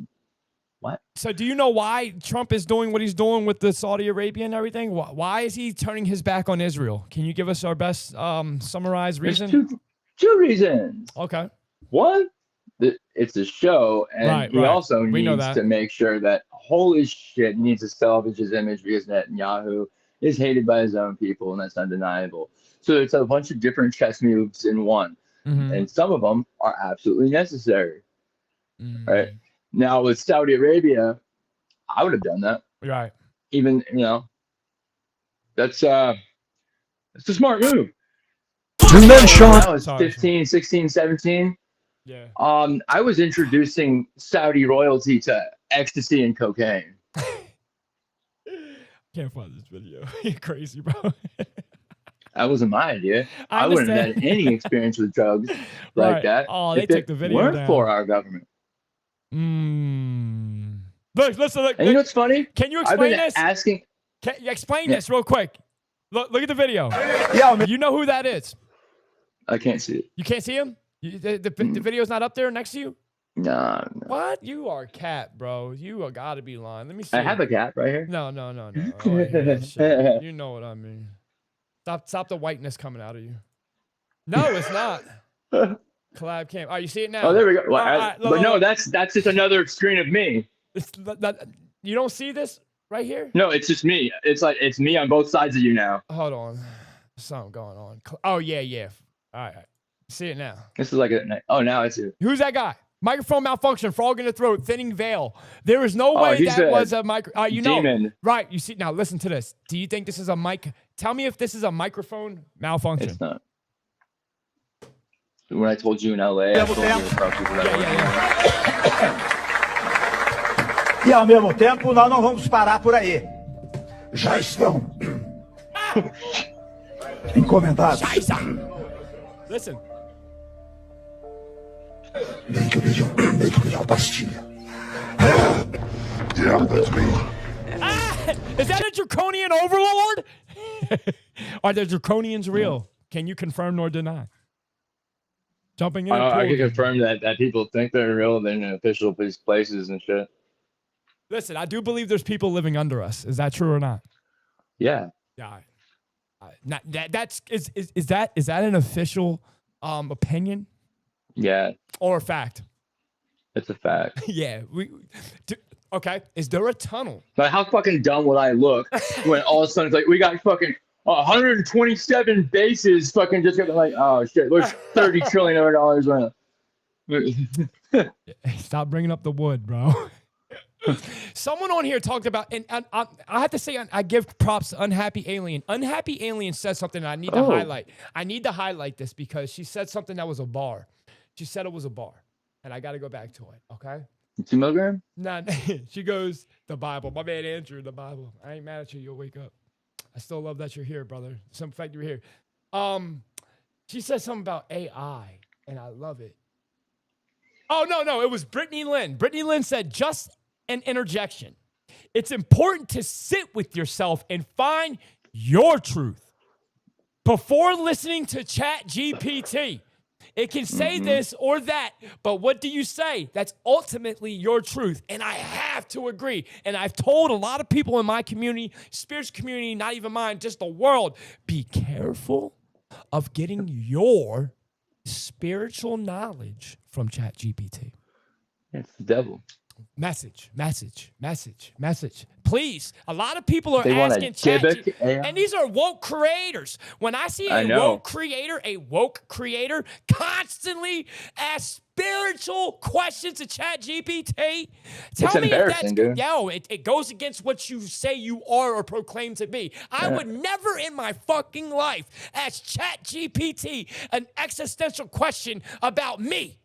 [SPEAKER 2] what?
[SPEAKER 1] So do you know why Trump is doing what he's doing with the Saudi Arabia and everything? Why is he turning his back on Israel? Can you give us our best summarized reason?
[SPEAKER 2] There's two reasons.
[SPEAKER 1] Okay.
[SPEAKER 2] One, it's a show, and he also needs to make sure that holy shit needs to salvage his image because Netanyahu is hated by his own people, and that's undeniable. So it's a bunch of different chess moves in one, and some of them are absolutely necessary. Right now with Saudi Arabia, I would have done that.
[SPEAKER 1] Right.
[SPEAKER 2] Even that's a smart move.
[SPEAKER 4] And then Sean,
[SPEAKER 2] I was 15, 16, 17.
[SPEAKER 1] Yeah.
[SPEAKER 2] I was introducing Saudi royalty to ecstasy and cocaine.
[SPEAKER 1] Can't find this video. You're crazy, bro.
[SPEAKER 2] That wasn't my idea. I wouldn't have had any experience with drugs like that.
[SPEAKER 1] Oh, they took the video
[SPEAKER 2] weren't
[SPEAKER 1] down.
[SPEAKER 2] For our government.
[SPEAKER 1] Look, listen. Look,
[SPEAKER 2] and you know what's funny?
[SPEAKER 1] Can you explain this? Can you explain this real quick? Look at the video. Yeah, you know who that is?
[SPEAKER 2] I can't see it.
[SPEAKER 1] You can't see him? The video's not up there next to you?
[SPEAKER 2] No.
[SPEAKER 1] What? You are a cat, bro. You got to be lying. Let me see.
[SPEAKER 2] I have a cat right here.
[SPEAKER 1] No. Oh, you know what I mean. Stop the whiteness coming out of you. No, it's not. Collab cam. Oh, you see it now?
[SPEAKER 2] Oh, there we go. Well, look, that's just another screen of me.
[SPEAKER 1] You don't see this right here?
[SPEAKER 2] No, it's just me. It's me on both sides of you now.
[SPEAKER 1] Hold on. Something going on. Oh, yeah. All right. See it now.
[SPEAKER 2] This is like now it's you.
[SPEAKER 1] Who's that guy? Microphone malfunction, frog in the throat, thinning veil. There is no way that was a micro. You
[SPEAKER 2] demon.
[SPEAKER 1] know, right? You see now. Listen to this. Do you think this is a mic? Tell me if this is a microphone malfunction.
[SPEAKER 2] It's not. When I told you in LA, I told you about people that
[SPEAKER 5] E ao mesmo tempo, nós não vamos parar por aí. Já estão encomendados.
[SPEAKER 1] Listen.
[SPEAKER 5] Bem que eu vejo uma pastilha.
[SPEAKER 4] Yeah, that's me.
[SPEAKER 1] Is that a draconian overlord? Are the draconians real? Can you confirm nor deny? Jumping in.
[SPEAKER 2] I can confirm that people think they're real. They're in official places and shit.
[SPEAKER 1] Listen, I do believe there's people living under us. Is that true or not?
[SPEAKER 2] Yeah.
[SPEAKER 1] Yeah. Is that an official opinion?
[SPEAKER 2] Yeah.
[SPEAKER 1] Or a fact?
[SPEAKER 2] It's a fact.
[SPEAKER 1] Yeah. Okay. Is there a tunnel?
[SPEAKER 2] Like, how fucking dumb would I look when all of a sudden it's like we got fucking 127 bases fucking just got like, oh shit, there's $30 trillion worth.
[SPEAKER 1] Stop bringing up the wood, bro. Someone on here talked about, and I have to say, I give props to Unhappy Alien. Unhappy Alien said something that I need to highlight. I need to highlight this because she said something that was a bar. She said it was a bar, and I got to go back to it. Okay.
[SPEAKER 2] 2 milligrams?
[SPEAKER 1] Nah, she goes, the Bible. My man Andrew, the Bible. I ain't mad at you. You'll wake up. I still love that you're here, brother. Some fact you're here. She said something about AI, and I love it. Oh, no. It was Brittany Lynn. Brittany Lynn said, just an interjection. It's important to sit with yourself and find your truth before listening to Chat GPT. It can say this or that, but what do you say? That's ultimately your truth. And I have to agree. And I've told a lot of people in my community, spiritual community, not even mine, just the world, be careful of getting your spiritual knowledge from Chat GPT.
[SPEAKER 2] It's the devil.
[SPEAKER 1] Message. Please. A lot of people are asking Chat, and these are woke creators. When I see a woke creator constantly ask spiritual questions to Chat GPT, tell me if that's
[SPEAKER 2] dude.
[SPEAKER 1] It goes against what you say you are or proclaim to be. I would never in my fucking life ask Chat GPT an existential question about me.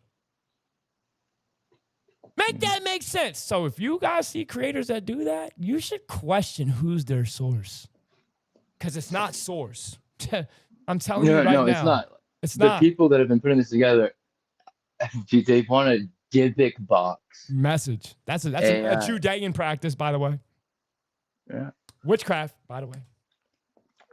[SPEAKER 1] Make that make sense. So if you guys see creators that do that, you should question who's their source. Because it's not source. I'm telling you right now.
[SPEAKER 2] No, it's not.
[SPEAKER 1] It's
[SPEAKER 2] the
[SPEAKER 1] not.
[SPEAKER 2] People that have been putting this together, they want a Dybbuk box.
[SPEAKER 1] Message. That's a Judean practice, by the way.
[SPEAKER 2] Yeah.
[SPEAKER 1] Witchcraft, by the way.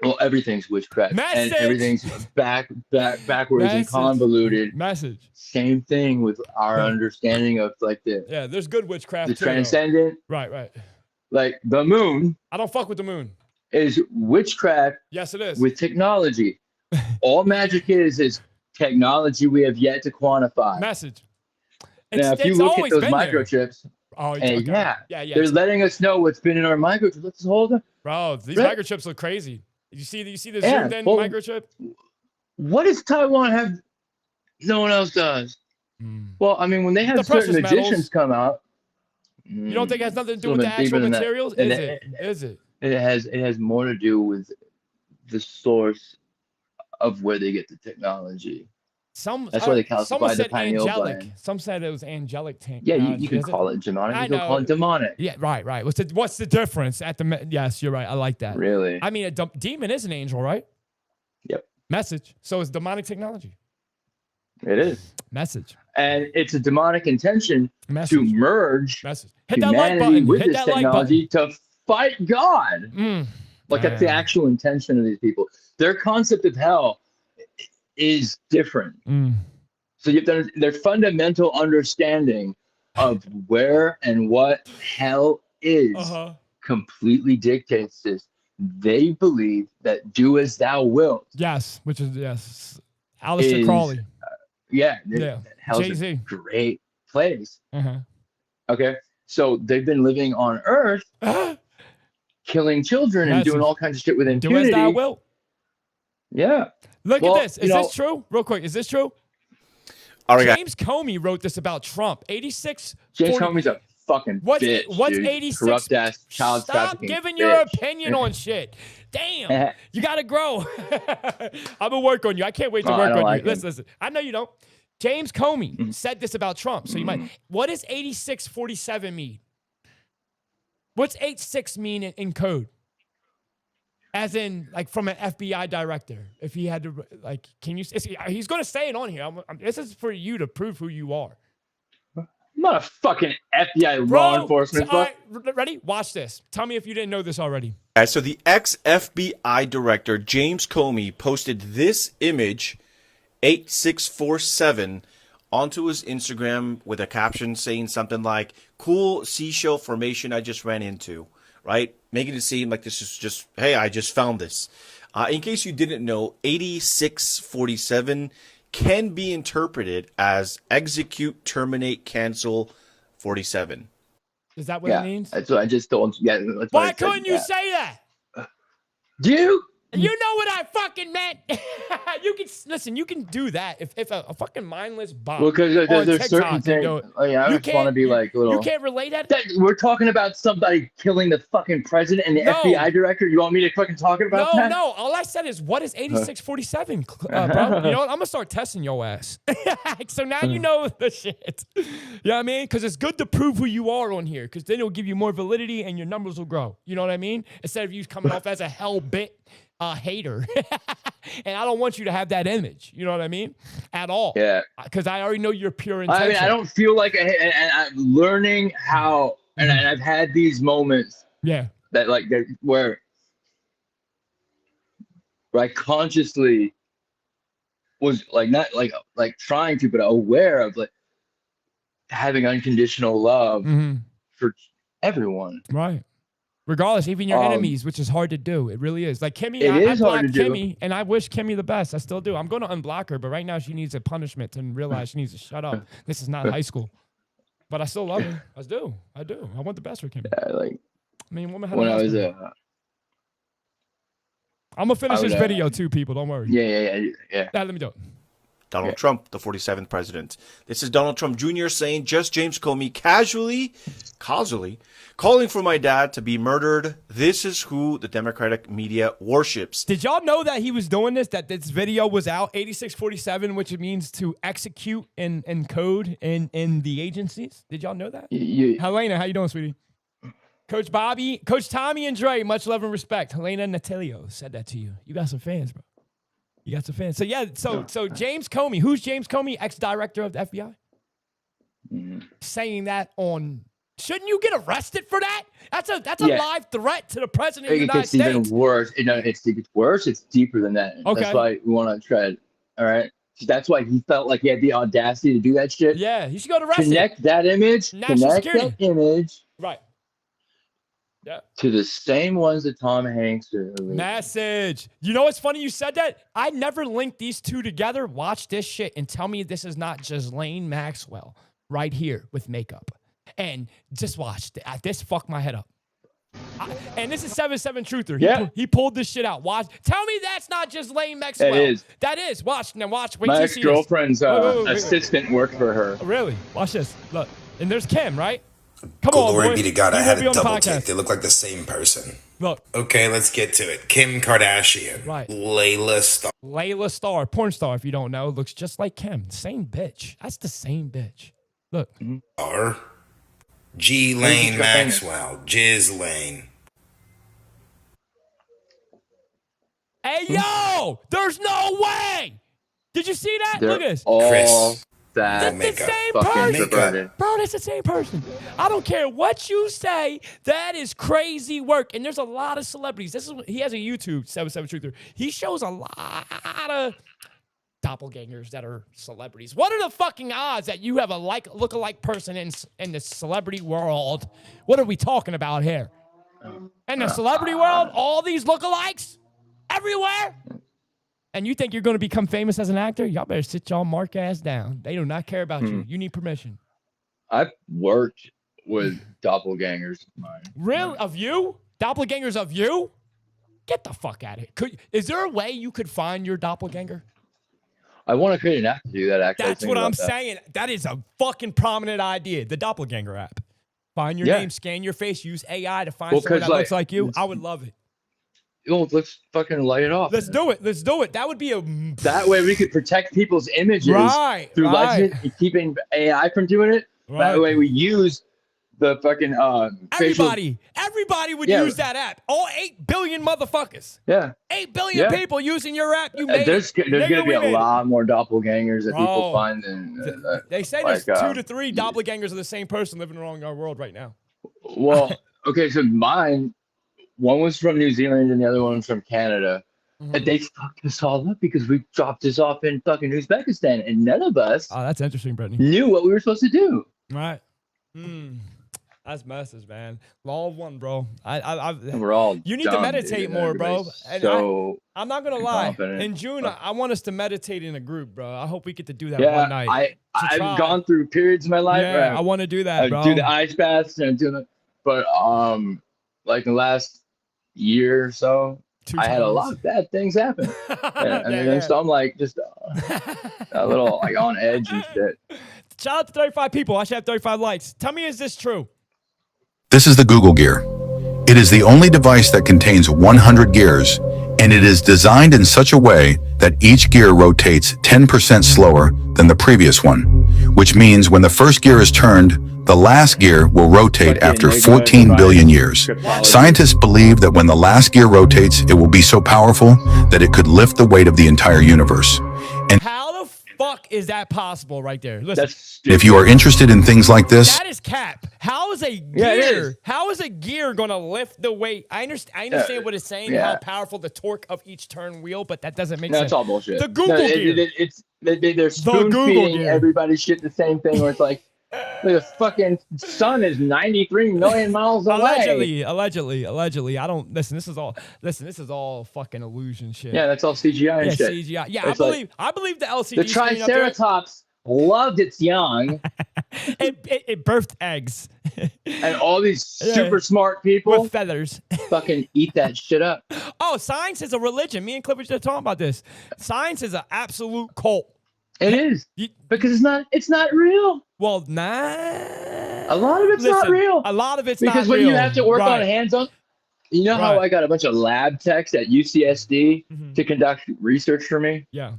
[SPEAKER 2] Well, everything's witchcraft.
[SPEAKER 1] Message.
[SPEAKER 2] And everything's backwards and convoluted.
[SPEAKER 1] Message.
[SPEAKER 2] Same thing with our understanding of like
[SPEAKER 1] there's good witchcraft
[SPEAKER 2] the
[SPEAKER 1] too,
[SPEAKER 2] transcendent.
[SPEAKER 1] though. Right.
[SPEAKER 2] Like the moon.
[SPEAKER 1] I don't fuck with the moon.
[SPEAKER 2] Is witchcraft.
[SPEAKER 1] Yes, it is.
[SPEAKER 2] With technology. All magic is technology we have yet to quantify.
[SPEAKER 1] Message.
[SPEAKER 2] Now, if you look at those microchips, they're letting us know what's been in our microchips. Let's hold them.
[SPEAKER 1] Bro, these microchips look crazy. You see the zoomed in microchip?
[SPEAKER 2] What does Taiwan have? No one else does. Well, I mean, when they have certain magicians come out,
[SPEAKER 1] you don't think it has nothing to do with the actual materials? Is it?
[SPEAKER 2] It has more to do with the source of where they get the technology. That's why they calcify the pineal gland.
[SPEAKER 1] Some said it was angelic.
[SPEAKER 2] You can call it demonic. You can call it demonic.
[SPEAKER 1] Yeah, right. What's the difference at the? Yes, you're right. I like that.
[SPEAKER 2] Really?
[SPEAKER 1] I mean, a demon is an angel, right?
[SPEAKER 2] Yep.
[SPEAKER 1] Message. So it's demonic technology.
[SPEAKER 2] It is.
[SPEAKER 1] Message.
[SPEAKER 2] And it's a demonic intention to merge
[SPEAKER 1] Hit
[SPEAKER 2] humanity
[SPEAKER 1] that like button.
[SPEAKER 2] with this technology to fight God. That's the actual intention of these people. Their concept of hell is different. So their fundamental understanding of where and what hell is completely dictates this. They believe that do as thou wilt.
[SPEAKER 1] Yes, which is Aleister Crowley.
[SPEAKER 2] Hell's
[SPEAKER 1] Jay-Z.
[SPEAKER 2] a great place. Okay, so they've been living on Earth, killing children and doing all kinds of shit with impunity.
[SPEAKER 1] Do as thou wilt.
[SPEAKER 2] Yeah.
[SPEAKER 1] Look at this. Is this true? Real quick, is this true? James Comey wrote this about Trump. 86.
[SPEAKER 2] James Comey's a fucking bitch.
[SPEAKER 1] What's
[SPEAKER 2] dude.
[SPEAKER 1] 86?
[SPEAKER 2] Corrupt ass child
[SPEAKER 1] Stop giving your opinion on shit. Damn. You got to grow. I'm going to work on you. I can't wait to work on you. Listen. I know you don't. James Comey said this about Trump. So you might. What does 8647 mean? What's 86 mean in code? As in, like, from an FBI director, if he had to, like, can you? He's going to say it on here. This is for you to prove who you are.
[SPEAKER 2] I'm not a fucking FBI law enforcement.
[SPEAKER 1] All right, ready? Watch this. Tell me if you didn't know this already.
[SPEAKER 6] All right, so the ex-FBI director, James Comey, posted this image, 8647, onto his Instagram with a caption saying something like, "Cool seashell formation I just ran into." Right? Making it seem like this is just, hey, I just found this. In case you didn't know, 8647 can be interpreted as execute, terminate, cancel 47.
[SPEAKER 1] Is that what it means?
[SPEAKER 2] That's what I just told you. Yeah.
[SPEAKER 1] Why couldn't you say that?
[SPEAKER 2] Do you?
[SPEAKER 1] You know what I fucking meant. You can listen. You can do that if a fucking mindless bot.
[SPEAKER 2] Well, because there's certain things. I
[SPEAKER 1] You
[SPEAKER 2] just want to be like a little.
[SPEAKER 1] You can't relate that.
[SPEAKER 2] We're talking about somebody killing the fucking president and the FBI director. You want me to fucking talk about that?
[SPEAKER 1] No. All I said is, what is 8647, bro? You know what? I'm gonna start testing your ass. So now you know the shit. You know what I mean? Because it's good to prove who you are on here. Because then it'll give you more validity and your numbers will grow. You know what I mean? Instead of you coming off as a hell bit hater. And I don't want you to have that image. You know what I mean? At all.
[SPEAKER 2] Yeah.
[SPEAKER 1] Because I already know your pure intention.
[SPEAKER 2] I mean, I don't feel like and I'm learning how, and I've had these moments.
[SPEAKER 1] Yeah.
[SPEAKER 2] That like that where I consciously was like not like trying to, but aware of like having unconditional love for everyone.
[SPEAKER 1] Right. Regardless, even your enemies, which is hard to do. It really is. Like Kimmy,
[SPEAKER 2] I
[SPEAKER 1] blocked Kimmy, and I wish Kimmy the best. I still do. I'm going to unblock her, but right now she needs a punishment and realize she needs to shut up. This is not high school. But I still love her. I do. I want the best for Kimmy.
[SPEAKER 2] Yeah, like,
[SPEAKER 1] I mean, woman had
[SPEAKER 2] when I was
[SPEAKER 1] I'm gonna finish this video too, people. Don't worry.
[SPEAKER 2] Yeah.
[SPEAKER 1] Let me do it.
[SPEAKER 6] Donald Trump, the 47th president. This is Donald Trump Jr. saying, just James Comey casually calling for my dad to be murdered. This is who the Democratic media worships.
[SPEAKER 1] Did y'all know that he was doing this, that this video was out, 8647, which means to execute in code in the agencies? Did y'all know that? Helena, how you doing, sweetie? Coach Bobby, Coach Tommy and Dre, much love and respect. Helena Natalio said that to you. You got some fans, bro. You got some fans. So yeah, so James Comey, who's James Comey, ex-director of the FBI? Saying that on, shouldn't you get arrested for that? That's a live threat to the president of the United States.
[SPEAKER 2] It's even worse. It's worse. It's deeper than that.
[SPEAKER 1] Okay.
[SPEAKER 2] That's why we want to tread. All right. That's why he felt like he had the audacity to do that shit.
[SPEAKER 1] Yeah, he should go to arrested.
[SPEAKER 2] Connect that image. That image.
[SPEAKER 1] Right. Yeah.
[SPEAKER 2] To the same ones that Tom Hanks are.
[SPEAKER 1] Message. You know what's funny? You said that. I never linked these two together. Watch this shit and tell me this is not Ghislaine Maxwell right here with makeup. And just watch. This fucked my head up. And this is 7-7 Truther. He pulled this shit out. Watch. Tell me that's not Ghislaine Maxwell.
[SPEAKER 2] It is.
[SPEAKER 1] That is. Watch. Now watch. Wait
[SPEAKER 2] my
[SPEAKER 1] till you see this.
[SPEAKER 2] ex-girlfriend's assistant worked for her.
[SPEAKER 1] Really? Watch this. Look. And there's Kim, right? Come
[SPEAKER 7] Glory
[SPEAKER 1] on,
[SPEAKER 7] be to God, I had a double
[SPEAKER 1] take.
[SPEAKER 7] They look like the same person.
[SPEAKER 1] Look.
[SPEAKER 7] Okay, let's get to it. Kim Kardashian.
[SPEAKER 1] Right.
[SPEAKER 7] Layla
[SPEAKER 1] Starr, porn star, if you don't know, looks just like Kim. Same bitch. That's the same bitch. Look.
[SPEAKER 7] Ghislaine Maxwell. Ghislaine.
[SPEAKER 1] Hey, yo! There's no way! Did you see that?
[SPEAKER 2] They're
[SPEAKER 1] Look at this.
[SPEAKER 2] All
[SPEAKER 1] that's the same person. Bro, that's the same person. I don't care what you say. That is crazy work. And there's a lot of celebrities. He has a YouTube, 7-7 Truther. He shows a lot of doppelgangers that are celebrities. What are the fucking odds that you have a look-alike person in the celebrity world? What are we talking about here? In the celebrity world, all these lookalikes everywhere? And you think you're going to become famous as an actor? Y'all better sit y'all mark ass down. They do not care about you. You need permission.
[SPEAKER 2] I've worked with doppelgangers of mine.
[SPEAKER 1] Really? Of you? Doppelgangers of you? Get the fuck out of here. Is there a way you could find your doppelganger?
[SPEAKER 2] I want to create an app to do that, actually.
[SPEAKER 1] That's what I'm saying. That is a fucking prominent idea. The doppelganger app. Find your name, scan your face, use AI to find someone that looks like you. I would love it.
[SPEAKER 2] Let's fucking light it off.
[SPEAKER 1] Let's do it. That would be
[SPEAKER 2] That way we could protect people's images through legend and keeping AI from doing it. Right. That way we use the fucking
[SPEAKER 1] Everybody would use that app. All 8 billion motherfuckers.
[SPEAKER 2] Yeah.
[SPEAKER 1] 8 billion people using your app. You made
[SPEAKER 2] there's going to be a lot more doppelgangers that people find.
[SPEAKER 1] They say there's 2 to 3 doppelgangers of the same person living around our world right now.
[SPEAKER 2] Well, okay, so mine, one was from New Zealand and the other one was from Canada. And they fucked us all up because we dropped this off in fucking Uzbekistan and none of us
[SPEAKER 1] that's interesting, Brittany.
[SPEAKER 2] knew what we were supposed to do.
[SPEAKER 1] Right. That's message, man. Law of one, bro.
[SPEAKER 2] We're all
[SPEAKER 1] you need to meditate more, bro. And
[SPEAKER 2] so
[SPEAKER 1] I'm not gonna lie. In June, I want us to meditate in a group, bro. I hope we get to do that one night.
[SPEAKER 2] I've gone through periods in my life.
[SPEAKER 1] Yeah, I want to do that, bro.
[SPEAKER 2] Do the ice baths and do that. But like the last year or so, I had a lot of bad things happen. So I'm like just a little like on edge and shit.
[SPEAKER 1] Shout out to 35 people. I should have 35 likes. Tell me, is this true?
[SPEAKER 8] This is the Google Gear. It is the only device that contains 100 gears, and it is designed in such a way that each gear rotates 10% slower than the previous one, which means when the first gear is turned, the last gear will rotate after 14 billion years. Scientists believe that when the last gear rotates, it will be so powerful that it could lift the weight of the entire universe. And
[SPEAKER 1] how the fuck is that possible right there? Listen,
[SPEAKER 8] if you are interested in things like this,
[SPEAKER 1] that is cap. How is a gear? How is a gear gonna lift the weight? I understand what it's saying. How powerful the torque of each turn wheel, but that doesn't make sense.
[SPEAKER 2] That's all bullshit.
[SPEAKER 1] The Google gear.
[SPEAKER 2] They're spoon feeding everybody shit the same thing. Where it's like the fucking sun is 93 million miles away.
[SPEAKER 1] Allegedly. I don't listen. This is all fucking illusion shit.
[SPEAKER 2] Yeah, that's all CGI and shit.
[SPEAKER 1] CGI. Yeah,
[SPEAKER 2] it's
[SPEAKER 1] I believe the LCD.
[SPEAKER 2] The Triceratops loved its young.
[SPEAKER 1] it birthed eggs.
[SPEAKER 2] And all these super smart people
[SPEAKER 1] with feathers
[SPEAKER 2] fucking eat that shit up.
[SPEAKER 1] Oh, science is a religion. Me and Cliff were just talking about this. Science is an absolute cult.
[SPEAKER 2] It is because it's not real.
[SPEAKER 1] Well,
[SPEAKER 2] a lot of it's not real.
[SPEAKER 1] A lot of it's
[SPEAKER 2] because
[SPEAKER 1] not
[SPEAKER 2] when
[SPEAKER 1] real.
[SPEAKER 2] you have to work on hands-on. You know how I got a bunch of lab techs at UCSD to conduct research for me?
[SPEAKER 1] Yeah.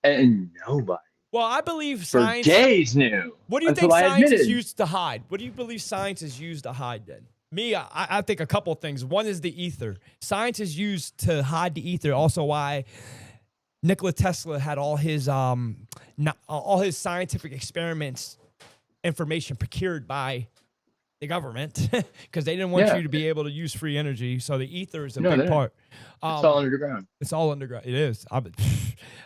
[SPEAKER 2] And nobody.
[SPEAKER 1] Well, I believe science.
[SPEAKER 2] For days knew.
[SPEAKER 1] What do you think science is used to hide? What do you believe science is used to hide then? Me, I think a couple of things. One is the ether. Science is used to hide the ether. Also, why Nikola Tesla had all his scientific experiments information procured by the government because they didn't want you to be able to use free energy. So the ether is a big part.
[SPEAKER 2] It's all underground.
[SPEAKER 1] It's all underground. It is.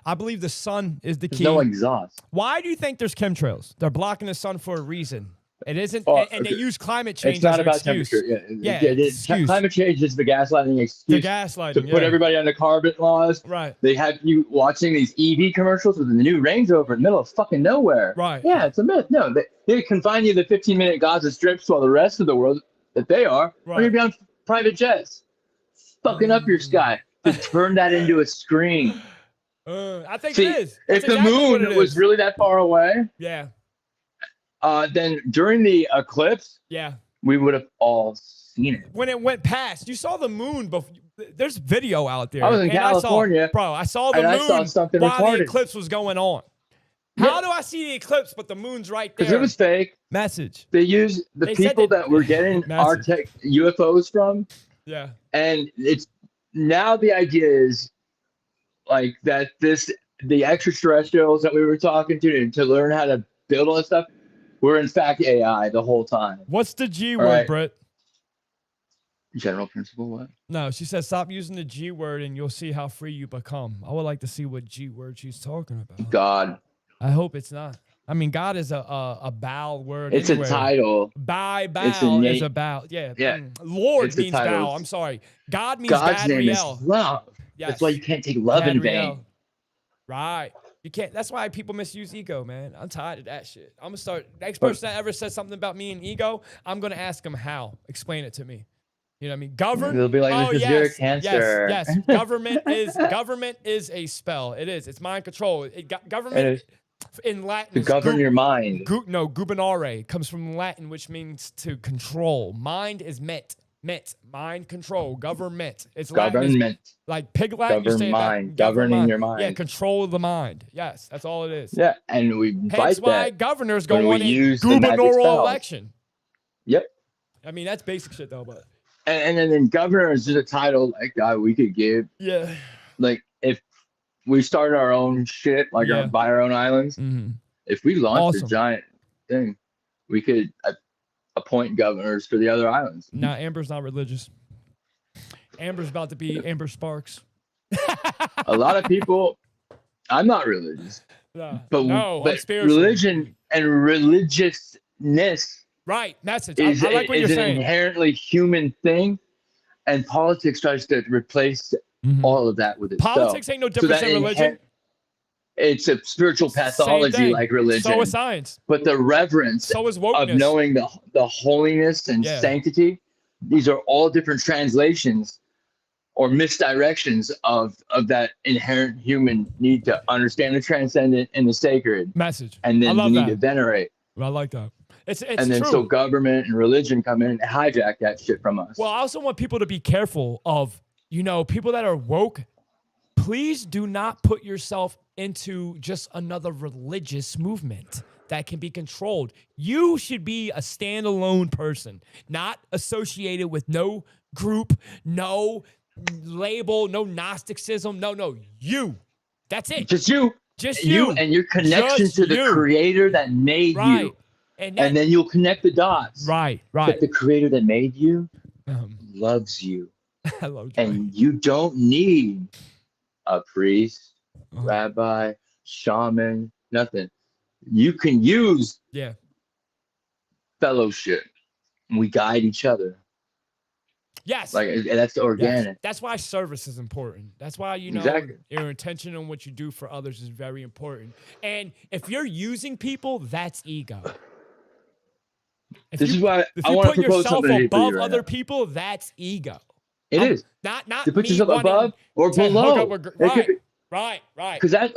[SPEAKER 1] I believe the sun is the key.
[SPEAKER 2] There's no exhaust.
[SPEAKER 1] Why do you think there's chemtrails? They're blocking the sun for a reason. It isn't, and they use climate change.
[SPEAKER 2] It's not
[SPEAKER 1] as an
[SPEAKER 2] about
[SPEAKER 1] excuse.
[SPEAKER 2] temperature. Climate change is the gaslighting excuse.
[SPEAKER 1] The gaslighting
[SPEAKER 2] to put everybody under carbon laws.
[SPEAKER 1] Right.
[SPEAKER 2] They have you watching these EV commercials with the new Range Rover in the middle of fucking nowhere.
[SPEAKER 1] Right.
[SPEAKER 2] Yeah, it's a myth. No, they confine you to 15-minute Gaza strips while the rest of the world that they are you're be on private jets, fucking up your sky to turn that into a screen.
[SPEAKER 1] I think it is.
[SPEAKER 2] That's if the moon was really that far away.
[SPEAKER 1] Yeah.
[SPEAKER 2] Then during the eclipse, we would have all seen it.
[SPEAKER 1] When it went past, you saw the moon. There's video out there.
[SPEAKER 2] I was in California,
[SPEAKER 1] I saw the moon
[SPEAKER 2] I saw something
[SPEAKER 1] while
[SPEAKER 2] recorded.
[SPEAKER 1] the eclipse was going on. How do I see the eclipse but the moon's right there?
[SPEAKER 2] Because it was fake.
[SPEAKER 1] Message.
[SPEAKER 2] They used the people that we're getting our UFOs from.
[SPEAKER 1] Yeah.
[SPEAKER 2] And it's now the idea is like that the extraterrestrials that we were talking to learn how to build all this stuff. We're in fact AI the whole time.
[SPEAKER 1] What's the G word, Britt?
[SPEAKER 2] General principle, what?
[SPEAKER 1] No, she said stop using the G word and you'll see how free you become. I would like to see what G word she's talking about.
[SPEAKER 2] God.
[SPEAKER 1] I hope it's not. I mean, God is a bow word.
[SPEAKER 2] It's
[SPEAKER 1] anywhere.
[SPEAKER 2] a title.
[SPEAKER 1] Bow is a bow. Yeah. Lord means bow. I'm sorry. God means
[SPEAKER 2] God's name is
[SPEAKER 1] Badriel.
[SPEAKER 2] love. Yes. That's why you can't take love in vain.
[SPEAKER 1] Right. You can't. That's why people misuse ego, man. I'm tired of that shit. I'm gonna start. Next person that ever says something about me and ego, I'm gonna ask them how. Explain it to me. You know what I mean? Govern.
[SPEAKER 2] They'll be like, this is your cancer.
[SPEAKER 1] Yes. Government is a spell. It is. It's mind control. Government in Latin.
[SPEAKER 2] To govern your mind.
[SPEAKER 1] Gubernare comes from Latin, which means to control. Mind is met. Mind control, government. It's
[SPEAKER 2] government.
[SPEAKER 1] Like pig Latin.
[SPEAKER 2] Govern mind. Governing your mind.
[SPEAKER 1] Yeah, control of the mind. Yes, that's all it is.
[SPEAKER 2] Yeah, and we
[SPEAKER 1] hence why governors go on a gubernatorial election.
[SPEAKER 2] Yep.
[SPEAKER 1] I mean, that's basic shit though, but.
[SPEAKER 2] And then governor is just a title like we could give.
[SPEAKER 1] Yeah.
[SPEAKER 2] Like if we started our own shit, like buy our own islands. If we launched a giant thing, we could appoint governors for the other islands.
[SPEAKER 1] Nah, Amber's not religious. Amber's about to be Amber Sparks.
[SPEAKER 2] A lot of people, I'm not religious. But religion and religiousness.
[SPEAKER 1] Right, message.
[SPEAKER 2] I
[SPEAKER 1] like what you're saying.
[SPEAKER 2] Is an inherently human thing, and politics tries to replace all of that with itself.
[SPEAKER 1] Politics ain't no different than religion.
[SPEAKER 2] It's a spiritual pathology like religion.
[SPEAKER 1] So is science.
[SPEAKER 2] But the reverence of knowing the holiness and sanctity, these are all different translations or misdirections of that inherent human need to understand the transcendent and the sacred
[SPEAKER 1] message,
[SPEAKER 2] and then the need
[SPEAKER 1] that.
[SPEAKER 2] to venerate.
[SPEAKER 1] I like that. It's
[SPEAKER 2] and then
[SPEAKER 1] true.
[SPEAKER 2] So government and religion come in and hijack that shit from us.
[SPEAKER 1] Well, I also want people to be careful of, people that are woke. Please do not put yourself into just another religious movement that can be controlled. You should be a standalone person, not associated with no group, no label, no Gnosticism. No, you. That's it.
[SPEAKER 2] Just you.
[SPEAKER 1] Just
[SPEAKER 2] you and your connection to the creator that made you. And then you'll connect the dots.
[SPEAKER 1] Right.
[SPEAKER 2] But the creator that made you loves you.
[SPEAKER 1] I love you.
[SPEAKER 2] And you don't need a priest, rabbi, shaman, nothing. You can use fellowship. We guide each other.
[SPEAKER 1] Yes.
[SPEAKER 2] That's organic.
[SPEAKER 1] Yes. That's why service is important. That's why,
[SPEAKER 2] exactly.
[SPEAKER 1] Your intention on what you do for others is very important. And if you're using people, that's ego.
[SPEAKER 2] This is why I want to propose something to you. If you put yourself above
[SPEAKER 1] other people, that's ego.
[SPEAKER 2] It is.
[SPEAKER 1] Not
[SPEAKER 2] to put yourself above or below.
[SPEAKER 1] Right.
[SPEAKER 2] Because that's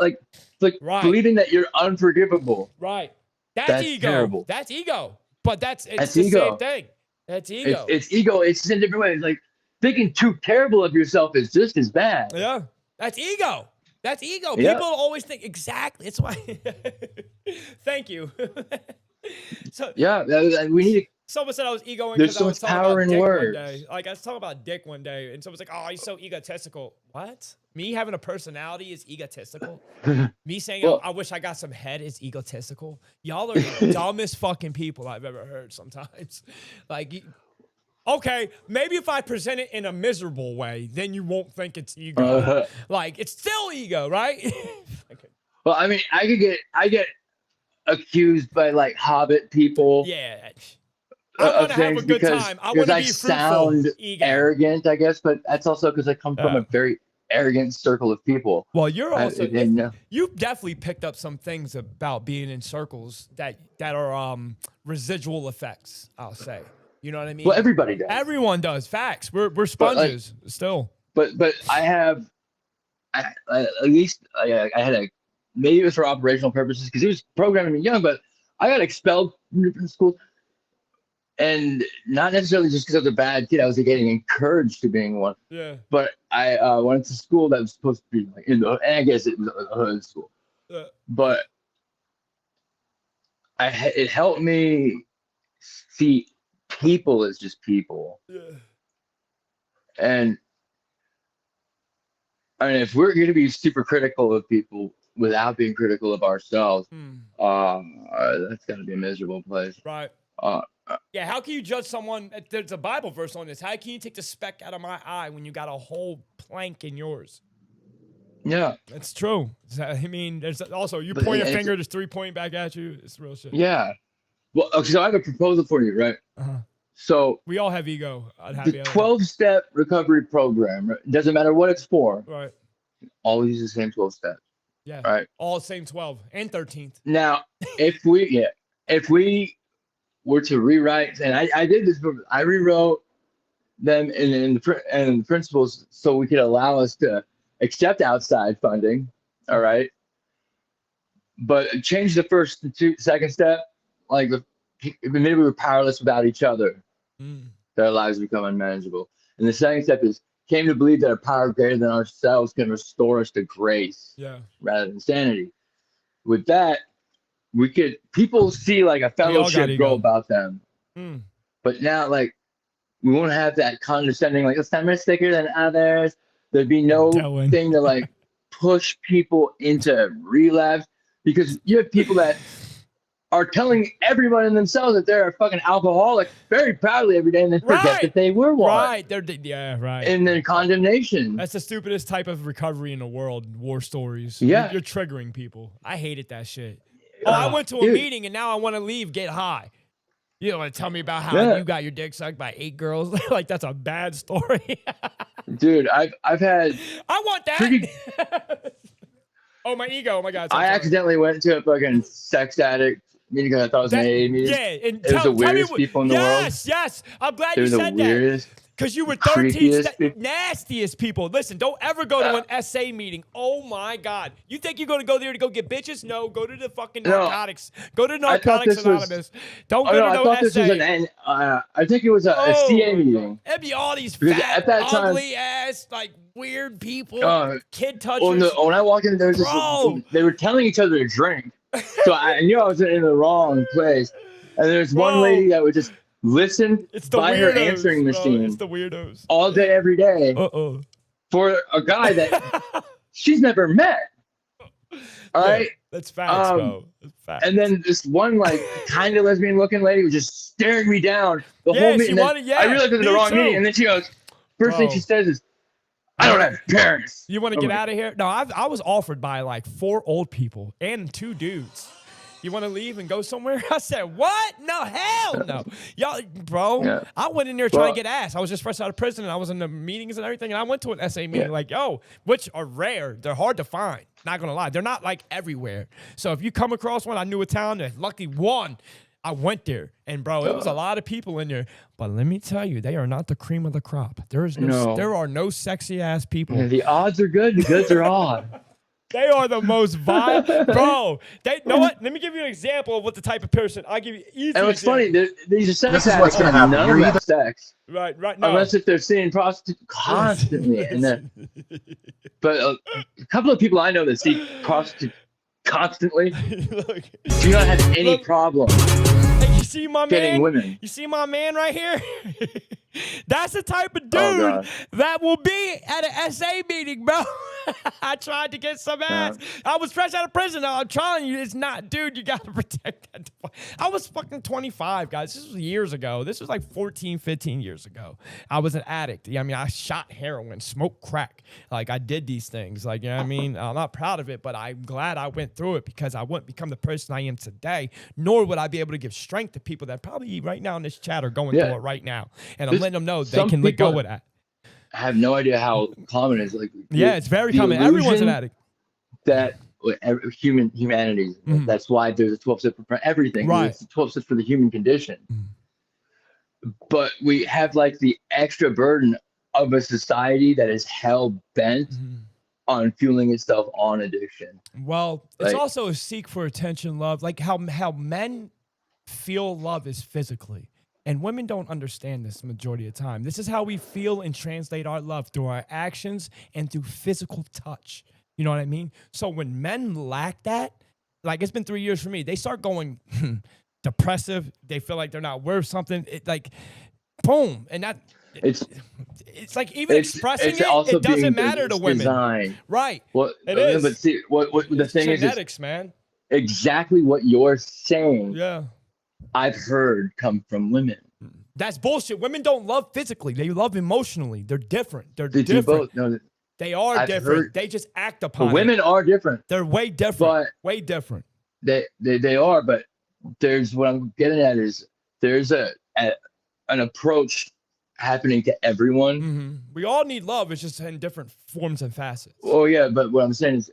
[SPEAKER 2] believing that you're unforgivable.
[SPEAKER 1] Right. That's ego.
[SPEAKER 2] Terrible.
[SPEAKER 1] That's ego. But it's the
[SPEAKER 2] ego.
[SPEAKER 1] Same thing. That's ego.
[SPEAKER 2] It's ego. It's in different ways. Like thinking too terrible of yourself is just as bad.
[SPEAKER 1] Yeah. That's ego. That's ego.
[SPEAKER 2] Yeah.
[SPEAKER 1] People always think exactly. It's why. Thank you. So
[SPEAKER 2] we need to.
[SPEAKER 1] Someone said I was egoing.
[SPEAKER 2] There's so much power in words.
[SPEAKER 1] One day. Like I was talking about dick one day, and someone's like, "Oh, he's so egotistical." What? Me having a personality is egotistical. Me saying I wish I got some head is egotistical. Y'all are the dumbest fucking people I've ever heard. Sometimes, okay, maybe if I present it in a miserable way, then you won't think it's ego. It's still ego, right? Okay.
[SPEAKER 2] Well, I mean, I get accused by Hobbit people.
[SPEAKER 1] Yeah. I want to have a good time. I want to be fruitful.
[SPEAKER 2] Sound arrogant, I guess, but that's also because I come from a very arrogant circle of people.
[SPEAKER 1] Well, you're also you've definitely picked up some things about being in circles that are residual effects. I'll say, you know what I mean?
[SPEAKER 2] Well, everybody does.
[SPEAKER 1] Everyone does. Facts. We're sponges still.
[SPEAKER 2] But I have, at least I had a, maybe it was for operational purposes because he was programming me young, but I got expelled from different schools. And not necessarily just because I was a bad kid, I was getting encouraged to being one.
[SPEAKER 1] Yeah.
[SPEAKER 2] But I went to school that was supposed to be in the, and I guess it was a hood school. Yeah. But it helped me see people as just people. Yeah. And I mean, if we're going to be super critical of people without being critical of ourselves, that's going to be a miserable place.
[SPEAKER 1] Right. Yeah, how can you judge someone? There's a Bible verse on this. How can you take the speck out of my eye when you got a whole plank in yours?
[SPEAKER 2] Yeah.
[SPEAKER 1] It's true. I mean, there's also, you point a finger, there's 3 pointing back at you. It's real shit.
[SPEAKER 2] Yeah. Well, okay, so I have a proposal for you, right? So
[SPEAKER 1] we all have ego.
[SPEAKER 2] The 12-step recovery program, right? Doesn't matter what it's for.
[SPEAKER 1] Right.
[SPEAKER 2] Always use the same 12 steps.
[SPEAKER 1] Yeah.
[SPEAKER 2] Right.
[SPEAKER 1] All same 12 and 13th.
[SPEAKER 2] Now, if we were to rewrite, and I did this, I rewrote them in the principles so we could allow us to accept outside funding. All right. But change the second step, maybe we were powerless without each other. That our lives become unmanageable. And the second step is came to believe that a power greater than ourselves can restore us to grace rather than sanity. With that, people see a fellowship grow about them. But now we won't have that condescending, I'm thicker than others. There'd be no thing to push people into relapse, because you have people that are telling everyone in themselves that they're a fucking alcoholic very proudly every day, and then forget that they were one.
[SPEAKER 1] Right. Right.
[SPEAKER 2] And then condemnation.
[SPEAKER 1] That's the stupidest type of recovery in the world, war stories.
[SPEAKER 2] Yeah.
[SPEAKER 1] You're triggering people. I hated that shit. I went to a meeting and now I want to leave, get high. You don't want to tell me about how you got your dick sucked by 8 girls? That's a bad story.
[SPEAKER 2] Dude, I've had...
[SPEAKER 1] I want that. Oh, my ego. Oh, my God.
[SPEAKER 2] I accidentally went to a fucking sex addict meeting because I thought it was an AA meeting.
[SPEAKER 1] Yeah. And
[SPEAKER 2] it was the weirdest people in the world.
[SPEAKER 1] Yes. I'm glad you said that. Because you were 13,
[SPEAKER 2] creepiest
[SPEAKER 1] nastiest people. Listen, don't ever go to an SA meeting. Oh, my God. You think you're going to go there to go get bitches? No, go to the fucking narcotics. Go to Narcotics Anonymous. Don't go to
[SPEAKER 2] I
[SPEAKER 1] no
[SPEAKER 2] thought
[SPEAKER 1] SA.
[SPEAKER 2] this was I think it was a CA meeting.
[SPEAKER 1] It'd be all these
[SPEAKER 2] Because
[SPEAKER 1] fat,
[SPEAKER 2] at that time-
[SPEAKER 1] ugly-ass, like, weird people, kid touchers.
[SPEAKER 2] When I walked in, there was they were telling each other to drink. So I knew I was in the wrong place. And there's one lady that would just listen by her answering machine.
[SPEAKER 1] It's the weirdos.
[SPEAKER 2] All day, every day. For a guy that she's never met. All right?
[SPEAKER 1] That's facts, bro. That's facts.
[SPEAKER 2] And then this one, like, kind of lesbian looking lady was just staring me down the whole meeting. I realized it was the wrong meeting. And then she goes, first thing she says is, I don't have parents.
[SPEAKER 1] You want to get out of here? No, I was offered by like 4 old people and 2 dudes. You want to leave and go somewhere? I said, what? No, hell no. Y'all, bro, I went in there trying to get ass. I was just fresh out of prison, and I was in the meetings and everything, and I went to an SA meeting like, yo, which are rare. They're hard to find. Not going to lie. They're not, like, everywhere. So if you come across one, I knew a town, and lucky one, I went there. And, bro, it was a lot of people in there. But let me tell you, they are not the cream of the crop. There are no sexy-ass people.
[SPEAKER 2] Yeah, the odds are good. The goods are odd.
[SPEAKER 1] They are the most vile, bro. They know what? Let me give you an example of what the type of person. I'll give you easy.
[SPEAKER 2] And what's funny, these are sex
[SPEAKER 4] This is what's gonna happen.
[SPEAKER 2] none of them have sex.
[SPEAKER 1] Right. No.
[SPEAKER 2] Unless if they're seeing prostitutes constantly. But a couple of people I know that see prostitutes constantly
[SPEAKER 1] Look,
[SPEAKER 2] do not have any problem
[SPEAKER 1] hey, you see my
[SPEAKER 2] getting
[SPEAKER 1] man?
[SPEAKER 2] women.
[SPEAKER 1] You see my man right here? That's the type of dude that will be at an SA meeting, bro. I tried to get some ass. I was fresh out of prison. I'm telling you, it's not, dude, you got to protect that. I was fucking 25, guys. This was years ago. This was like 14, 15 years ago. I was an addict. I mean, I shot heroin, smoked crack. Like, I did these things. Like, you know what I mean? I'm not proud of it, but I'm glad I went through it because I wouldn't become the person I am today, nor would I be able to give strength to people that probably right now in this chat are going through it right now. And I'm letting them know they can let go with that.
[SPEAKER 2] I have no idea how common it is. Like,
[SPEAKER 1] it's very common. Everyone's an addict.
[SPEAKER 2] That humanity. That's why there's a 12 step for everything.
[SPEAKER 1] Right.
[SPEAKER 2] It's 12 steps for the human condition. But we have like the extra burden of a society that is hell bent on fueling itself on addiction.
[SPEAKER 1] Well, it's also a seek for attention, love. Like how men feel love is physically. And women don't understand this majority of the time. This is how we feel and translate our love through our actions and through physical touch. You know what I mean? So when men lack that, like it's been 3 years for me, they start going depressive. They feel like they're not worth something. It like, boom. And that it's like even expressing it doesn't matter to women.
[SPEAKER 2] Design.
[SPEAKER 1] Right.
[SPEAKER 2] Well,
[SPEAKER 1] it is.
[SPEAKER 2] But see, what the thing
[SPEAKER 1] genetics,
[SPEAKER 2] is
[SPEAKER 1] man.
[SPEAKER 2] Exactly what you're saying.
[SPEAKER 1] Yeah.
[SPEAKER 2] I've heard come from women.
[SPEAKER 1] That's bullshit. Women don't love physically. They love emotionally. They're different. They're
[SPEAKER 2] They
[SPEAKER 1] different.
[SPEAKER 2] do both. No,
[SPEAKER 1] they are different. They just act upon
[SPEAKER 2] women are different.
[SPEAKER 1] They're way different.
[SPEAKER 2] But
[SPEAKER 1] way different.
[SPEAKER 2] They are, but there's what I'm getting at is there's an approach happening to everyone.
[SPEAKER 1] We all need love. It's just in different forms and facets.
[SPEAKER 2] Oh yeah, but what I'm saying is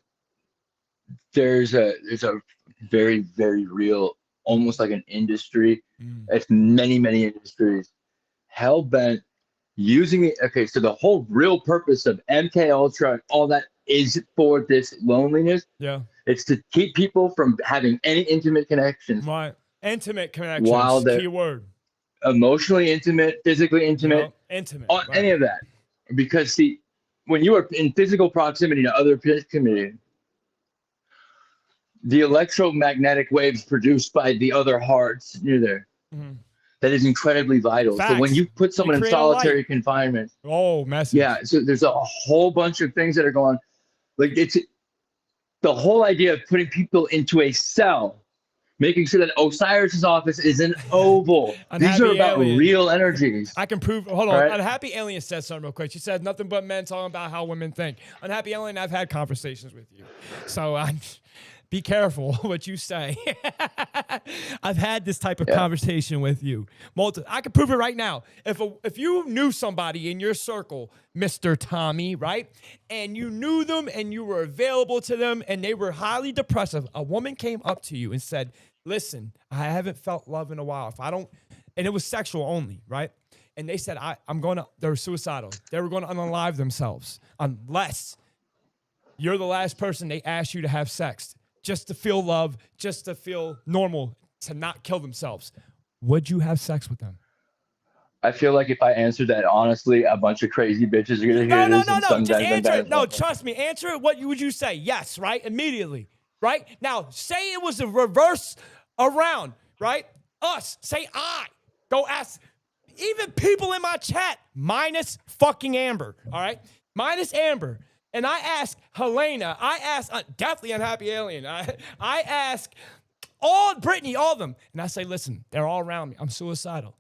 [SPEAKER 2] there's a very, very real, almost like an industry. It's many industries hell bent using it. Okay, so the whole real purpose of MK Ultra, all that is for this loneliness.
[SPEAKER 1] Yeah,
[SPEAKER 2] it's to keep people from having any intimate connections.
[SPEAKER 1] Right, intimate connections.
[SPEAKER 2] While they're
[SPEAKER 1] keyword.
[SPEAKER 2] Emotionally intimate, physically intimate,
[SPEAKER 1] intimate,
[SPEAKER 2] on any of that. Because see, when you are in physical proximity to other community, the electromagnetic waves produced by the other hearts near there, that is incredibly vital.
[SPEAKER 1] Facts.
[SPEAKER 2] So when you put someone in solitary confinement,
[SPEAKER 1] message.
[SPEAKER 2] Yeah, so there's a whole bunch of things that are going, like it's the whole idea of putting people into a cell, making sure that Osiris's office is an oval. These are about real energies.
[SPEAKER 1] I can prove. Hold on. Right? Unhappy Alien said something real quick. She said nothing but men talking about how women think. Unhappy Alien, I've had conversations with you, so be careful what you say. I've had this type of conversation with you. I can prove it right now. If you knew somebody in your circle, Mr. Tommy, right, and you knew them and you were available to them and they were highly depressive, a woman came up to you and said, listen, I haven't felt love in a while. And it was sexual only, right? and they said, they're suicidal. They were going to unalive themselves unless you're the last person they asked you to have sex, just to feel love, just to feel normal, to not kill themselves. Would you have sex with them?
[SPEAKER 2] I feel like if I answered that honestly, a bunch of crazy bitches are gonna hear this.
[SPEAKER 1] No. Just answer it. No, trust me. Answer it. What would you say? Yes, right? Immediately, right? Now, say it was a reverse around, right? Us. Say I. Go ask even people in my chat, minus fucking Amber, all right? Minus Amber. And I ask Helena. I ask definitely Unhappy Alien. I ask Brittany, all of them. And I say, listen, they're all around me. I'm suicidal.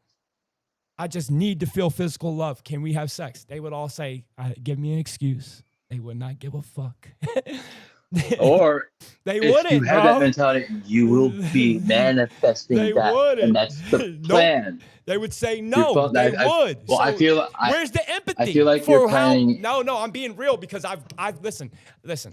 [SPEAKER 1] I just need to feel physical love. Can we have sex? They would all say, give me an excuse. They would not give a fuck.
[SPEAKER 2] Or
[SPEAKER 1] they
[SPEAKER 2] if
[SPEAKER 1] wouldn't,
[SPEAKER 2] you have that mentality, you will be manifesting that.
[SPEAKER 1] Wouldn't.
[SPEAKER 2] And that's the plan.
[SPEAKER 1] They would say no. They would.
[SPEAKER 2] Well, so
[SPEAKER 1] where's the empathy?
[SPEAKER 2] I feel like you're planning.
[SPEAKER 1] No, I'm being real because I've listen.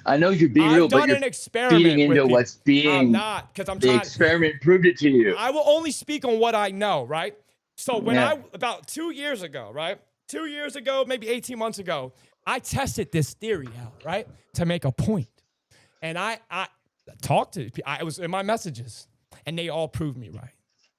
[SPEAKER 1] I
[SPEAKER 2] know you're being real, but you're
[SPEAKER 1] an experiment
[SPEAKER 2] feeding into what's being.
[SPEAKER 1] I'm not, because I'm trying.
[SPEAKER 2] The experiment proved it to you.
[SPEAKER 1] I will only speak on what I know, right? So when about 2 years ago, right? 2 years ago, maybe 18 months ago, I tested this theory out, right? To make a point. And I talked to people. I was in my messages, and they all proved me right.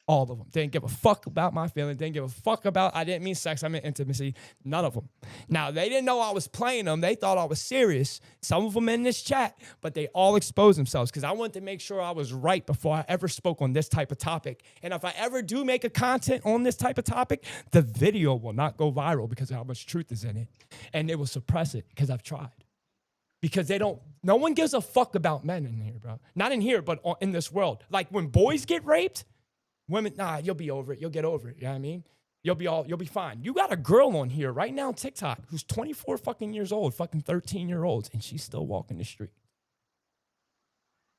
[SPEAKER 1] All of them. They didn't give a fuck about my feelings. They didn't give a fuck about, I didn't mean sex, I meant intimacy. None of them. Now, they didn't know I was playing them. They thought I was serious. Some of them in this chat, but they all exposed themselves because I wanted to make sure I was right before I ever spoke on this type of topic. And if I ever do make a content on this type of topic, the video will not go viral because of how much truth is in it. And they will suppress it because I've tried. Because no one gives a fuck about men in here, bro. Not in here, but in this world. Like when boys get raped, women, you'll be over it. You'll get over it. You know what I mean? You'll be fine. You got a girl on here right now on TikTok who's 24 fucking years old, fucking 13-year-olds, and she's still walking the street.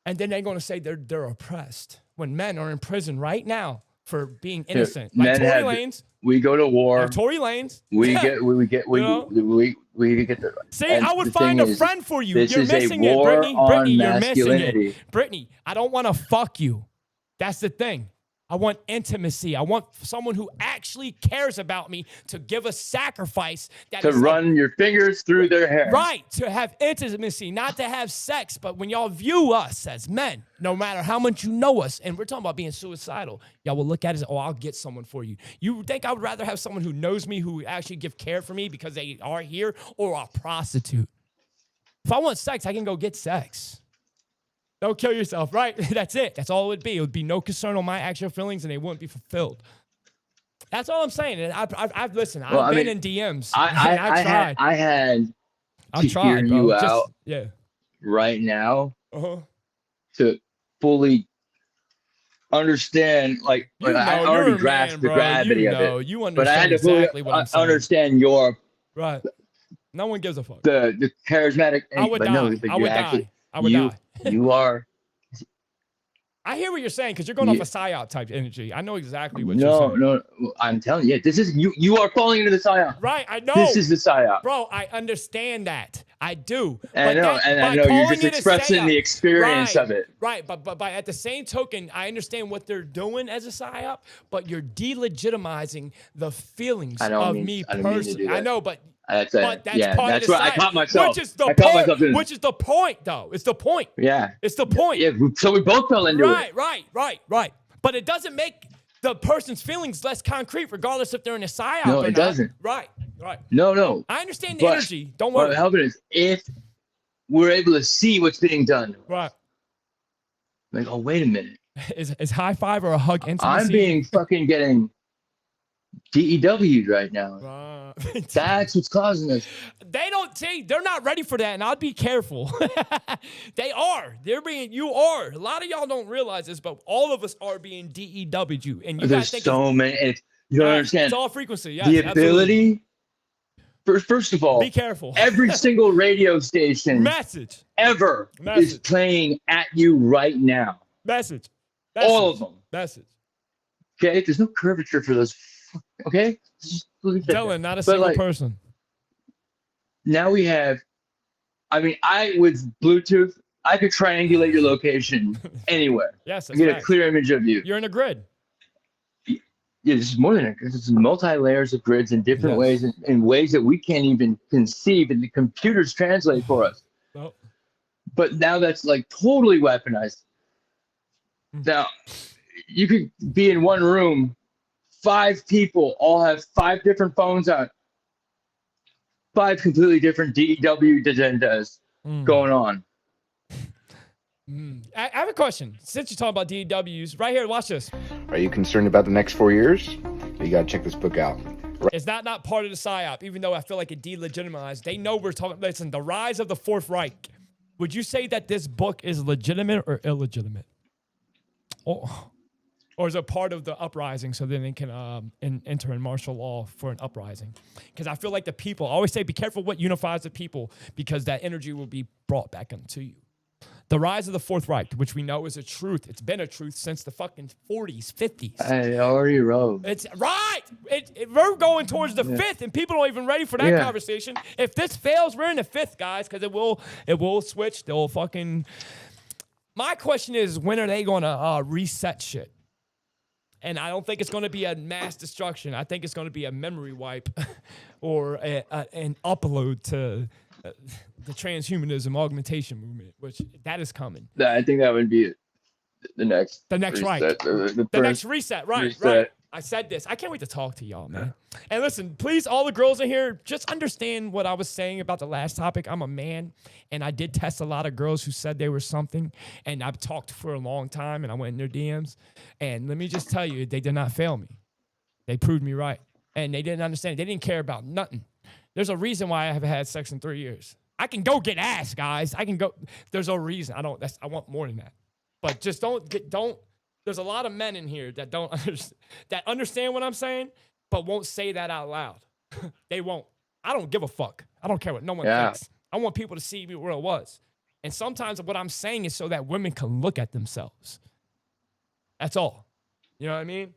[SPEAKER 1] And then they're going to say they're oppressed when men are in prison right now for being innocent. Like Tory Lanez.
[SPEAKER 2] We go to war.
[SPEAKER 1] Tory Lanez.
[SPEAKER 2] We get the.
[SPEAKER 1] See, I would find a friend for you. You're missing it, Brittany. Brittany, you're missing it. Brittany, I don't want to fuck you. That's the thing. I want intimacy. I want someone who actually cares about me to give a sacrifice. To
[SPEAKER 2] run your fingers through their hair.
[SPEAKER 1] Right. To have intimacy, not to have sex. But when y'all view us as men, no matter how much you know us, and we're talking about being suicidal, y'all will look at it as, I'll get someone for you. You think I would rather have someone who knows me, who actually give care for me because they are here, or a prostitute? If I want sex, I can go get sex. Don't kill yourself, right? That's it. That's all it would be. It would be no concern on my actual feelings, and they wouldn't be fulfilled. That's all I'm saying. And I've listened. I've been in DMs. I tried.
[SPEAKER 2] I'm trying to hear you out.
[SPEAKER 1] Yeah.
[SPEAKER 2] Right now, to fully understand, I already grasped the gravity of it.
[SPEAKER 1] You understand, but I had to exactly what I'm saying.
[SPEAKER 2] Understand your
[SPEAKER 1] right. No one gives a fuck.
[SPEAKER 2] The charismatic.
[SPEAKER 1] I would die. I would die. I would die.
[SPEAKER 2] You are.
[SPEAKER 1] I hear what you're saying because you're going off a psyop type energy. I know exactly what you're saying.
[SPEAKER 2] No, I'm telling you, this is you are falling into the psyop.
[SPEAKER 1] Right, I know.
[SPEAKER 2] This is the psyop,
[SPEAKER 1] bro. I understand that. I do.
[SPEAKER 2] And I know you're just expressing the experience of it.
[SPEAKER 1] Right, but at the same token, I understand what they're doing as a psyop, but you're delegitimizing the feelings of me personally. I know, but. That's part of the
[SPEAKER 2] I caught myself.
[SPEAKER 1] Which is the point, though. It's the point.
[SPEAKER 2] Yeah.
[SPEAKER 1] It's the point.
[SPEAKER 2] Yeah. So we both fell into it.
[SPEAKER 1] Right. But it doesn't make the person's feelings less concrete, regardless if they're in a psyop.
[SPEAKER 2] No, it doesn't.
[SPEAKER 1] Right.
[SPEAKER 2] No.
[SPEAKER 1] I understand the energy. Don't worry.
[SPEAKER 2] What helping is if we're able to see what's being done.
[SPEAKER 1] Right.
[SPEAKER 2] Like, oh, wait a minute.
[SPEAKER 1] Is high five or a hug intimacy?
[SPEAKER 2] I'm being fucking getting DEW'd right now. That's what's causing this.
[SPEAKER 1] They don't see. They're not ready for that, and I'd be careful. They are. You are. A lot of y'all don't realize this, but all of us are being DEW'd. And you
[SPEAKER 2] there's so many. You don't understand.
[SPEAKER 1] It's all frequency. Yes,
[SPEAKER 2] the ability. First of all,
[SPEAKER 1] be careful.
[SPEAKER 2] Every single radio station is playing at you right now.
[SPEAKER 1] Message.
[SPEAKER 2] All of them.
[SPEAKER 1] Message.
[SPEAKER 2] Okay, there's no curvature for those. Okay.
[SPEAKER 1] Dylan, not a single person.
[SPEAKER 2] Now we have, with Bluetooth, I could triangulate your location anywhere.
[SPEAKER 1] Yes,
[SPEAKER 2] get a clear image of you.
[SPEAKER 1] You're in a grid.
[SPEAKER 2] this is more than it's multi-layers of grids in different ways, in ways that we can't even conceive, and the computers translate for us.
[SPEAKER 1] Well,
[SPEAKER 2] but now that's like totally weaponized. Now, you could be in one room, 5 people all have 5 different phones on, 5 completely different DEW agendas going on.
[SPEAKER 1] I have a question. Since you're talking about DEWs, right here, watch this.
[SPEAKER 9] Are you concerned about the next 4 years? You got to check this book out.
[SPEAKER 1] Is that not part of the PSYOP? Even though I feel like it delegitimized, they know we're talking. Listen, the rise of the Fourth Reich. Would you say that this book is legitimate or illegitimate? Or is it part of the uprising so then they can enter in martial law for an uprising? Because I feel like the people, I always say, be careful what unifies the people, because that energy will be brought back into you. The rise of the Fourth Reich, which we know is a truth. It's been a truth since the fucking 40s, 50s.
[SPEAKER 2] I already wrote.
[SPEAKER 1] It's right. We're going towards the 5th, and people aren't even ready for that conversation. If this fails, we're in the 5th, guys, because it will switch. They'll fucking. My question is, when are they going to reset shit? And I don't think it's going to be a mass destruction. I think it's going to be a memory wipe or an upload to the transhumanism augmentation movement, which that is coming.
[SPEAKER 2] I think that would be the next
[SPEAKER 1] reset. Right. The next reset. Right. I said this. I can't wait to talk to y'all, man. And listen, please, all the girls in here, just understand what I was saying about the last topic. I'm a man, and I did test a lot of girls who said they were something, and I've talked for a long time, and I went in their DMs, and let me just tell you, they did not fail me. They proved me right, and they didn't understand. They didn't care about nothing. There's a reason why I haven't had sex in 3 years. I can go get ass, guys. I can go. There's a reason. I want more than that. But just don't. There's a lot of men in here that don't understand what I'm saying, but won't say that out loud. They won't. I don't give a fuck. I don't care what no one thinks. I want people to see me where it was. And sometimes what I'm saying is so that women can look at themselves. That's all. You know what I mean?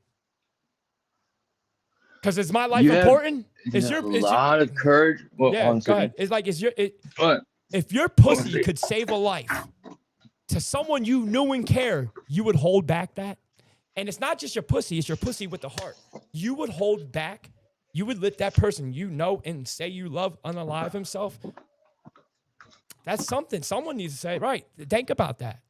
[SPEAKER 1] Because is my life important? Is
[SPEAKER 2] a lot of courage? Well,
[SPEAKER 1] yeah, go ahead. It's like, if your pussy could save a life to someone you knew and cared, you would hold back that. And it's not just your pussy, it's your pussy with the heart. You would hold back. You would let that person you know and say you love unalive himself. That's something someone needs to say, right? Think about that.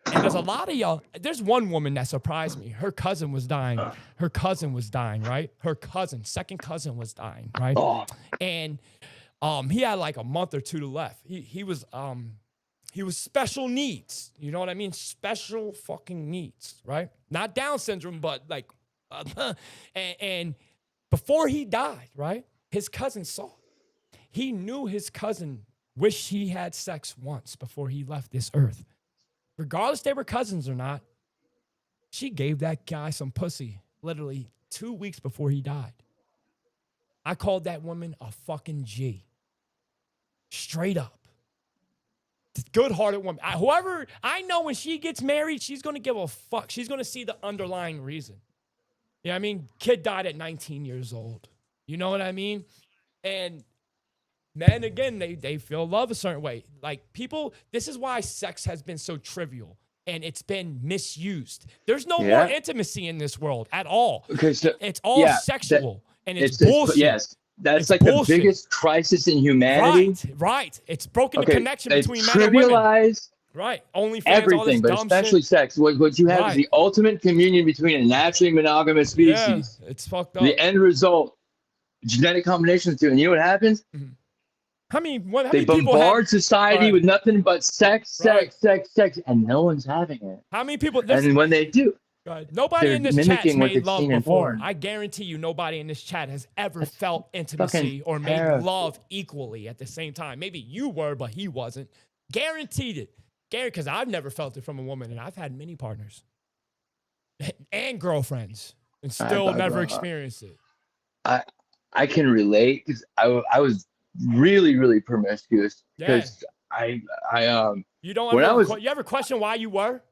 [SPEAKER 1] And there's a lot of y'all. There's one woman that surprised me. Her cousin was dying. Her cousin was dying, right? Her cousin, second cousin was dying, right? And he had like a month or 2 left. He was special needs. You know what I mean? Special fucking needs, right? Not Down syndrome, but like, and before he died, right? His cousin saw. He knew his cousin wished he had sex once before he left this earth. Regardless they were cousins or not, she gave that guy some pussy literally 2 weeks before he died. I called that woman a fucking G. Straight up. Good-hearted woman. Whoever, I know when she gets married, she's going to give a fuck. She's going to see the underlying reason. You know what I mean? Kid died at 19 years old. You know what I mean? And men, again, they feel love a certain way. Like people, this is why sex has been so trivial and it's been misused. There's no more intimacy in this world at all. Okay, so, it's all sexual and it's bullshit.
[SPEAKER 2] Yes, that's it's like bullshit. The biggest crisis in humanity.
[SPEAKER 1] Right. It's broken the connection between men and women. Right. Only
[SPEAKER 2] everything, but especially sex. What you have is the ultimate communion between a naturally monogamous species.
[SPEAKER 1] Yeah, it's fucked up.
[SPEAKER 2] The end result, genetic combinations too. And you know what happens?
[SPEAKER 1] Mm-hmm. How many people
[SPEAKER 2] bombard society with nothing but sex, and no one's having it.
[SPEAKER 1] How many people?
[SPEAKER 2] And when they do,
[SPEAKER 1] nobody in this chat has made love before. I guarantee you, nobody in this chat has ever felt intimacy or made love equally at the same time. Maybe you were, but he wasn't. Guaranteed it. Because I've never felt it from a woman, and I've had many partners and girlfriends, and still never experienced it.
[SPEAKER 2] I can relate because I was really, really promiscuous because
[SPEAKER 1] you don't you ever question why you were?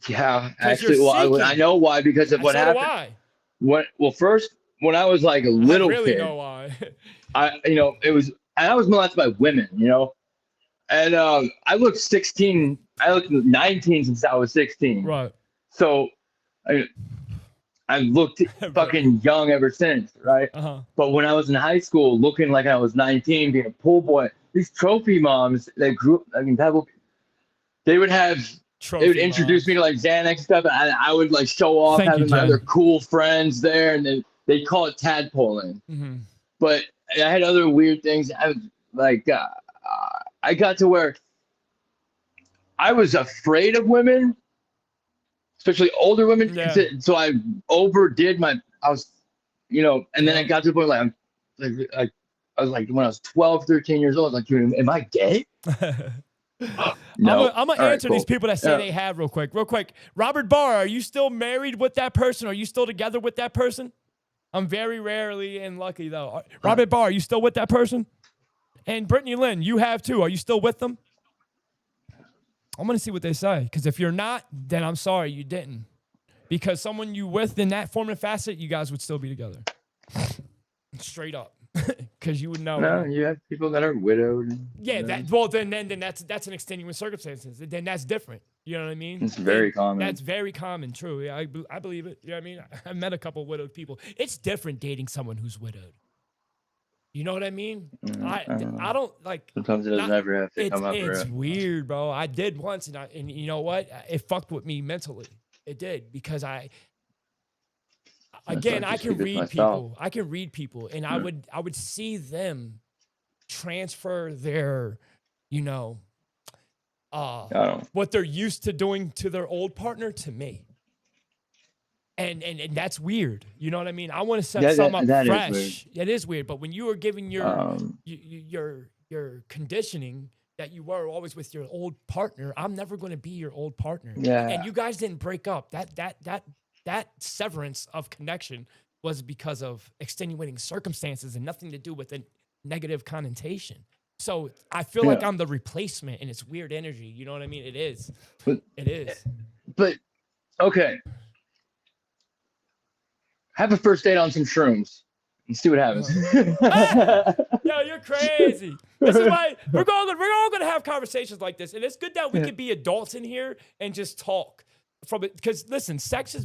[SPEAKER 2] Yeah, actually, well, I know why because of what happened. Well, first when I was like a little kid,
[SPEAKER 1] know why.
[SPEAKER 2] I was molested by women, and I looked 16. I looked 19 since I was 16.
[SPEAKER 1] Right.
[SPEAKER 2] So I've looked fucking young ever since, right? But when I was in high school, looking like I was 19, being a pool boy, these trophy moms that grew up, I mean, they would have, they would introduce me to like Xanax stuff, and I would like show off having my other cool friends there, and then they call it tadpoling. But I had other weird things. I was like, I got to where I was afraid of women, especially older women. Yeah. So I overdid I was, you know, and then I got to the point like, I was like, when I was 12, 13 years old, I was like, am I gay? No.
[SPEAKER 1] I'm going to answer these people that say they have real quick. Robert Barr, are you still married with that person? Are you still together with that person? I'm very rarely and lucky, though. Robert Barr, are you still with that person? And Brittany Lynn, you have too. Are you still with them? I'm going to see what they say. Because if you're not, then I'm sorry you didn't. Because someone you with in that form and facet, you guys would still be together. Straight up. Because you would know.
[SPEAKER 2] No, you have people that are widowed.
[SPEAKER 1] Yeah, then that's an extenuating circumstances. Then that's different. You know what I mean?
[SPEAKER 2] It's very common.
[SPEAKER 1] That's very common, true. Yeah, I believe it. You know what I mean? I've met a couple of widowed people. It's different dating someone who's widowed. You know what I mean? I don't like.
[SPEAKER 2] Sometimes it doesn't ever have to come up.
[SPEAKER 1] It's weird, bro. I did once, and you know what? It fucked with me mentally. It did because I can read people. I can read people, and I would see them transfer their, you know, what they're used to doing to their old partner to me. And that's weird. You know what I mean? I want to set something up fresh. It is weird, but when you are giving your conditioning that you were always with your old partner, I'm never going to be your old partner.
[SPEAKER 2] Yeah.
[SPEAKER 1] And you guys didn't break up. That severance of connection was because of extenuating circumstances and nothing to do with a negative connotation. So I feel like I'm the replacement, and it's weird energy. You know what I mean? It is. It is.
[SPEAKER 2] But okay. Have a first date on some shrooms and see what happens.
[SPEAKER 1] Yo, you're crazy. This is why we're all gonna have conversations like this, and it's good that we can be adults in here and just talk from it. Because listen, sex is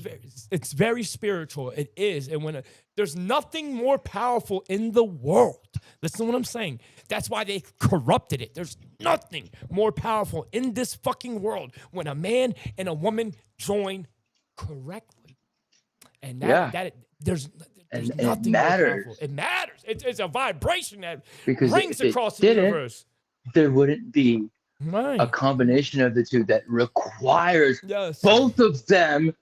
[SPEAKER 1] very spiritual. It is, and when there's nothing more powerful in the world. Listen to what I'm saying. That's why they corrupted it. There's nothing more powerful in this fucking world when a man and a woman join correctly. And there's nothing more powerful. It matters. It's a vibration that rings across the universe.
[SPEAKER 2] There wouldn't be a combination of the two that requires both of them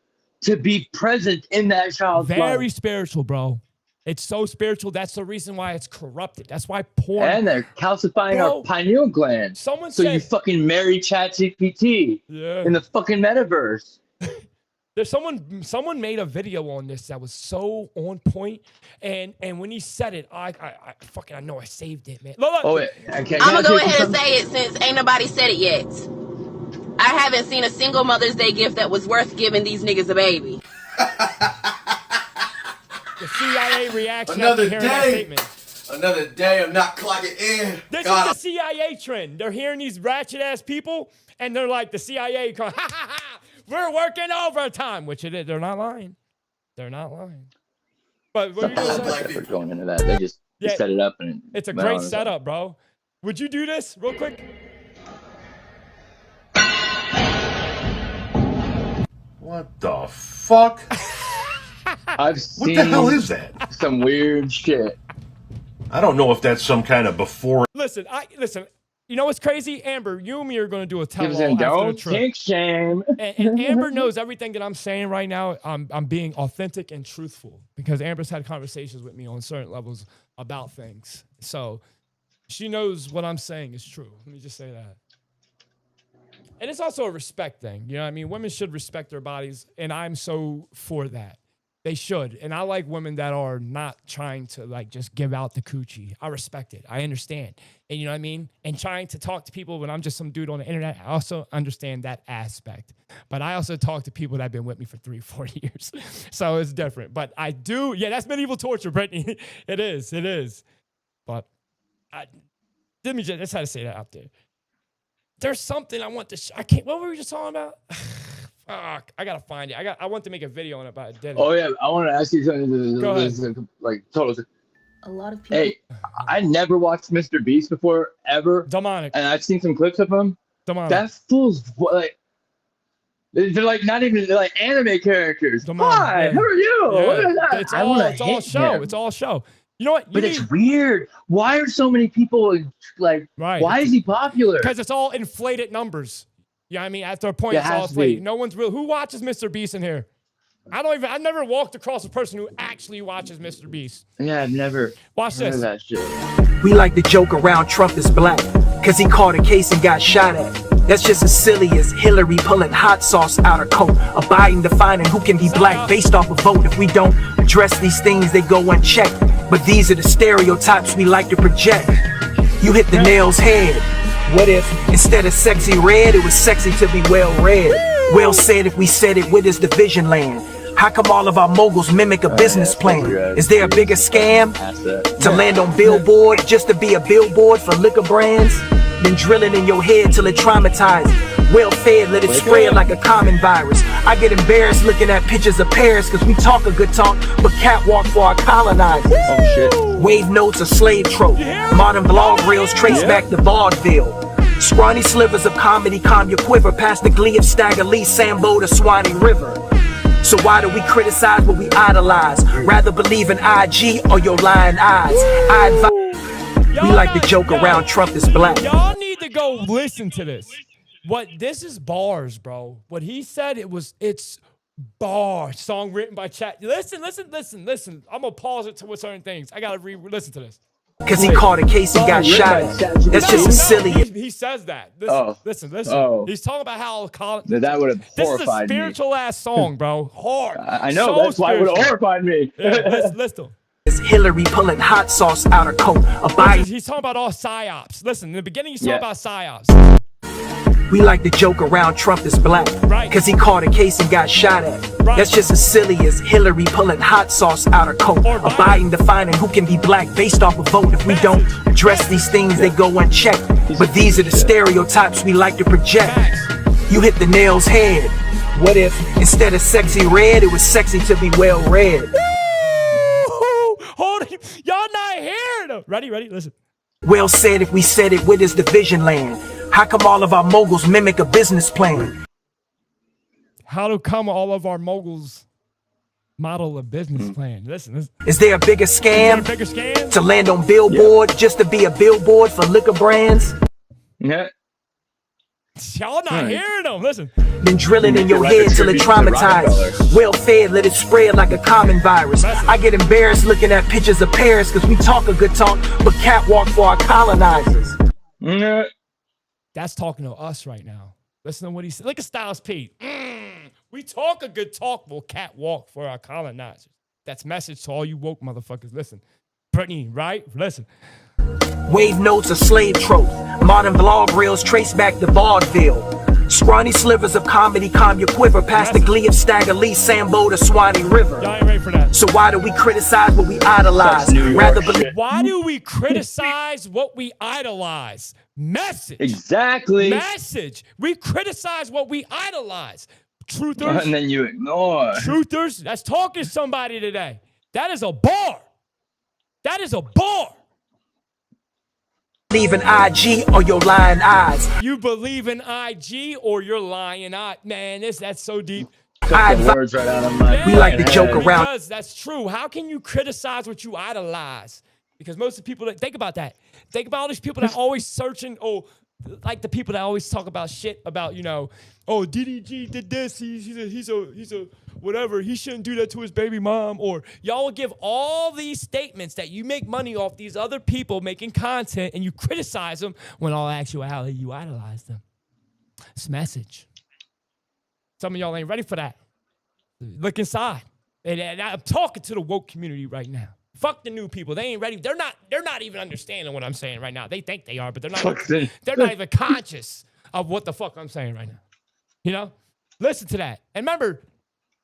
[SPEAKER 2] to be present in that child's life.
[SPEAKER 1] Very spiritual, bro. It's so spiritual. That's the reason why it's corrupted. That's why porn.
[SPEAKER 2] And they're calcifying our pineal gland.
[SPEAKER 1] Someone
[SPEAKER 2] said, you fucking marry ChatGPT in the fucking metaverse.
[SPEAKER 1] There's someone made a video on this that was so on point, and when he said it, I know I saved it, man. Look.
[SPEAKER 10] I'm gonna go ahead and say it since ain't nobody said it yet. I haven't seen a single Mother's Day gift that was worth giving these niggas a baby.
[SPEAKER 1] The CIA reaction after hearing that statement.
[SPEAKER 11] Another day of not clocking in.
[SPEAKER 1] This is the CIA trend. They're hearing these ratchet ass people, and they're like the CIA going, ha ha ha. We're working overtime, which it is. They're not lying. They're not lying. But what are you going to say?
[SPEAKER 2] Going into that, they just set it up, and
[SPEAKER 1] it's a great setup, bro. Would you do this real quick?
[SPEAKER 11] What the fuck?
[SPEAKER 2] I've seen.
[SPEAKER 11] What the hell is that?
[SPEAKER 2] Some weird shit.
[SPEAKER 11] I don't know if that's some kind of before.
[SPEAKER 1] Listen. You know what's crazy? Amber, you and me are going to do a tell-all
[SPEAKER 2] after the trip. Don't take shame.
[SPEAKER 1] And Amber knows everything that I'm saying right now. I'm being authentic and truthful because Amber's had conversations with me on certain levels about things. So she knows what I'm saying is true. Let me just say that. And it's also a respect thing. You know what I mean? Women should respect their bodies, and I'm so for that. They should. And I like women that are not trying to like just give out the coochie. I respect it. I understand. And you know what I mean? And trying to talk to people when I'm just some dude on the internet, I also understand that aspect. But I also talk to people that have been with me for 3-4 years. So it's different. But I do. Yeah, that's medieval torture, Brittany. It is. But let me just how to say that out there. There's something I want to I can't. What were we just talking about? I gotta find it. I want to make a video on it, but I didn't.
[SPEAKER 2] Oh yeah, I want to ask you something.
[SPEAKER 1] Go ahead.
[SPEAKER 2] Like total.
[SPEAKER 10] A lot of people.
[SPEAKER 2] Hey, I never watched Mr. Beast before ever.
[SPEAKER 1] Demonic.
[SPEAKER 2] And I've seen some clips of him.
[SPEAKER 1] Demonic.
[SPEAKER 2] That fool's like. They're like not even like anime characters. Hi, how are you?
[SPEAKER 1] Yeah.
[SPEAKER 2] What is that?
[SPEAKER 1] It's all show.
[SPEAKER 2] Him.
[SPEAKER 1] It's all show. You know what?
[SPEAKER 2] But it's weird. Why are so many people like?
[SPEAKER 1] Right.
[SPEAKER 2] Why is he popular?
[SPEAKER 1] Because it's all inflated numbers. Yeah, I mean, after a point,
[SPEAKER 2] It
[SPEAKER 1] it's all
[SPEAKER 2] has to be.
[SPEAKER 1] inflated. No one's real. Who watches Mr. Beast in here? I've never walked across a person who actually watches Mr. Beast.
[SPEAKER 2] Yeah, I've never.
[SPEAKER 1] Watch
[SPEAKER 2] heard
[SPEAKER 1] this.
[SPEAKER 2] of that shit.
[SPEAKER 12] We like to joke around Trump is black, cause he caught a case and got shot at. That's just as silly as Hillary pulling hot sauce out her coat, or Biden defining who can be black based off a vote. If we don't address these things, they go unchecked. But these are the stereotypes we like to project. You hit the nail's head. What if instead of sexy red, it was sexy to be well read? Well said if we said it, with his division land. How come all of our moguls mimic a business plan? Is there a bigger scam to land on Billboard just to be a billboard for liquor brands? Then drilling in your head till it traumatizes. Well fed, let it spread like a common virus. I get embarrassed looking at pictures of Paris, cause we talk a good talk, but catwalk for our colonizers.
[SPEAKER 2] Oh shit.
[SPEAKER 12] Wave notes, a slave trope. Modern vlog reels trace back to vaudeville. Scrawny slivers of comedy calm your quiver past the glee of Stagger Lee, Sambo to Swanee River. So why do we criticize what we idolize? Rather believe in IG or your lying eyes. I advise. We like to joke around Trump is black.
[SPEAKER 1] Y'all need to go listen to this. This is bars, bro. What he said, it's bars. Song written by Chat. Listen. I'm gonna pause it to certain things. I gotta listen to this.
[SPEAKER 12] Cause he caught a case and got shot at. That's just as silly.
[SPEAKER 1] He says that. Listen.
[SPEAKER 2] Oh.
[SPEAKER 1] He's talking about how
[SPEAKER 2] That would have horrified me.
[SPEAKER 1] This is a spiritual ass song, bro. Hard.
[SPEAKER 2] I know.
[SPEAKER 1] So
[SPEAKER 2] that's why it would have horrified me.
[SPEAKER 1] Yeah, listen.
[SPEAKER 12] It's Hillary pulling hot sauce out her coat. A Biden.
[SPEAKER 1] He's talking about all psyops. Listen, in the beginning, he's talking about psyops.
[SPEAKER 12] We like to joke around Trump is black, cause he caught a case and got shot at. That's just as silly as Hillary pulling hot sauce out her coat, or Biden defining who can be black based off a vote. If we don't address these things, they go unchecked. But these are the stereotypes we like to project. You hit the nail's head. What if instead of sexy red, it was sexy to be well read?
[SPEAKER 1] Hold on, y'all not hearing him. Ready, listen.
[SPEAKER 12] Well said if we said it, with his division land. How come all of our moguls mimic a business plan?
[SPEAKER 1] How come all of our moguls model a business plan? Listen.
[SPEAKER 12] Is there a bigger scam? To land on Billboard just to be a billboard for liquor brands?
[SPEAKER 2] Yeah.
[SPEAKER 1] Y'all not hearing them. Listen.
[SPEAKER 12] Then drilling in your head till it traumatizes. Well fed, let it spread like a common virus. I get embarrassed looking at pictures of Paris, cause we talk a good talk, but catwalk for our colonizers.
[SPEAKER 2] Yeah.
[SPEAKER 1] That's talking to us right now. Listen to what he said. Look at Styles P. We talk a good talk, we'll catwalk for our colonizers. That's message to all you woke motherfuckers. Listen. Brittany, right? Listen.
[SPEAKER 12] Wave notes, a slave trope. Modern vlog reels trace back to vaudeville. Scrawny slivers of comedy calm your quiver past the glee of Stagger Lee, Sambo to Swanee River.
[SPEAKER 1] Y'all ain't ready for that.
[SPEAKER 12] So why do we criticize what we idolize? Rather believe.
[SPEAKER 1] Why do we criticize what we idolize? Message.
[SPEAKER 2] Exactly.
[SPEAKER 1] Message. We criticize what we idolize. Truthers.
[SPEAKER 2] And then you ignore.
[SPEAKER 1] Truthers. That's talking to somebody today. That is a bar. That is a bar.
[SPEAKER 12] Believe in IG or your lying eyes.
[SPEAKER 1] You believe in IG or your lying eye. Man, that's so deep.
[SPEAKER 2] Words right out of my
[SPEAKER 12] we like to joke around.
[SPEAKER 1] Because that's true. How can you criticize what you idolize? Because most of the people that think about that. Think about all these people that are always searching, like the people that always talk about shit about, DDG did this, he's a whatever, he shouldn't do that to his baby mom, or y'all will give all these statements that you make money off these other people making content and you criticize them when all actuality you idolize them. It's message. Some of y'all ain't ready for that. Look inside. And I'm talking to the woke community right now. Fuck the new people. They ain't ready. They're not even understanding what I'm saying right now. They think they are, but they're not even conscious of what the fuck I'm saying right now. Listen to that. And remember,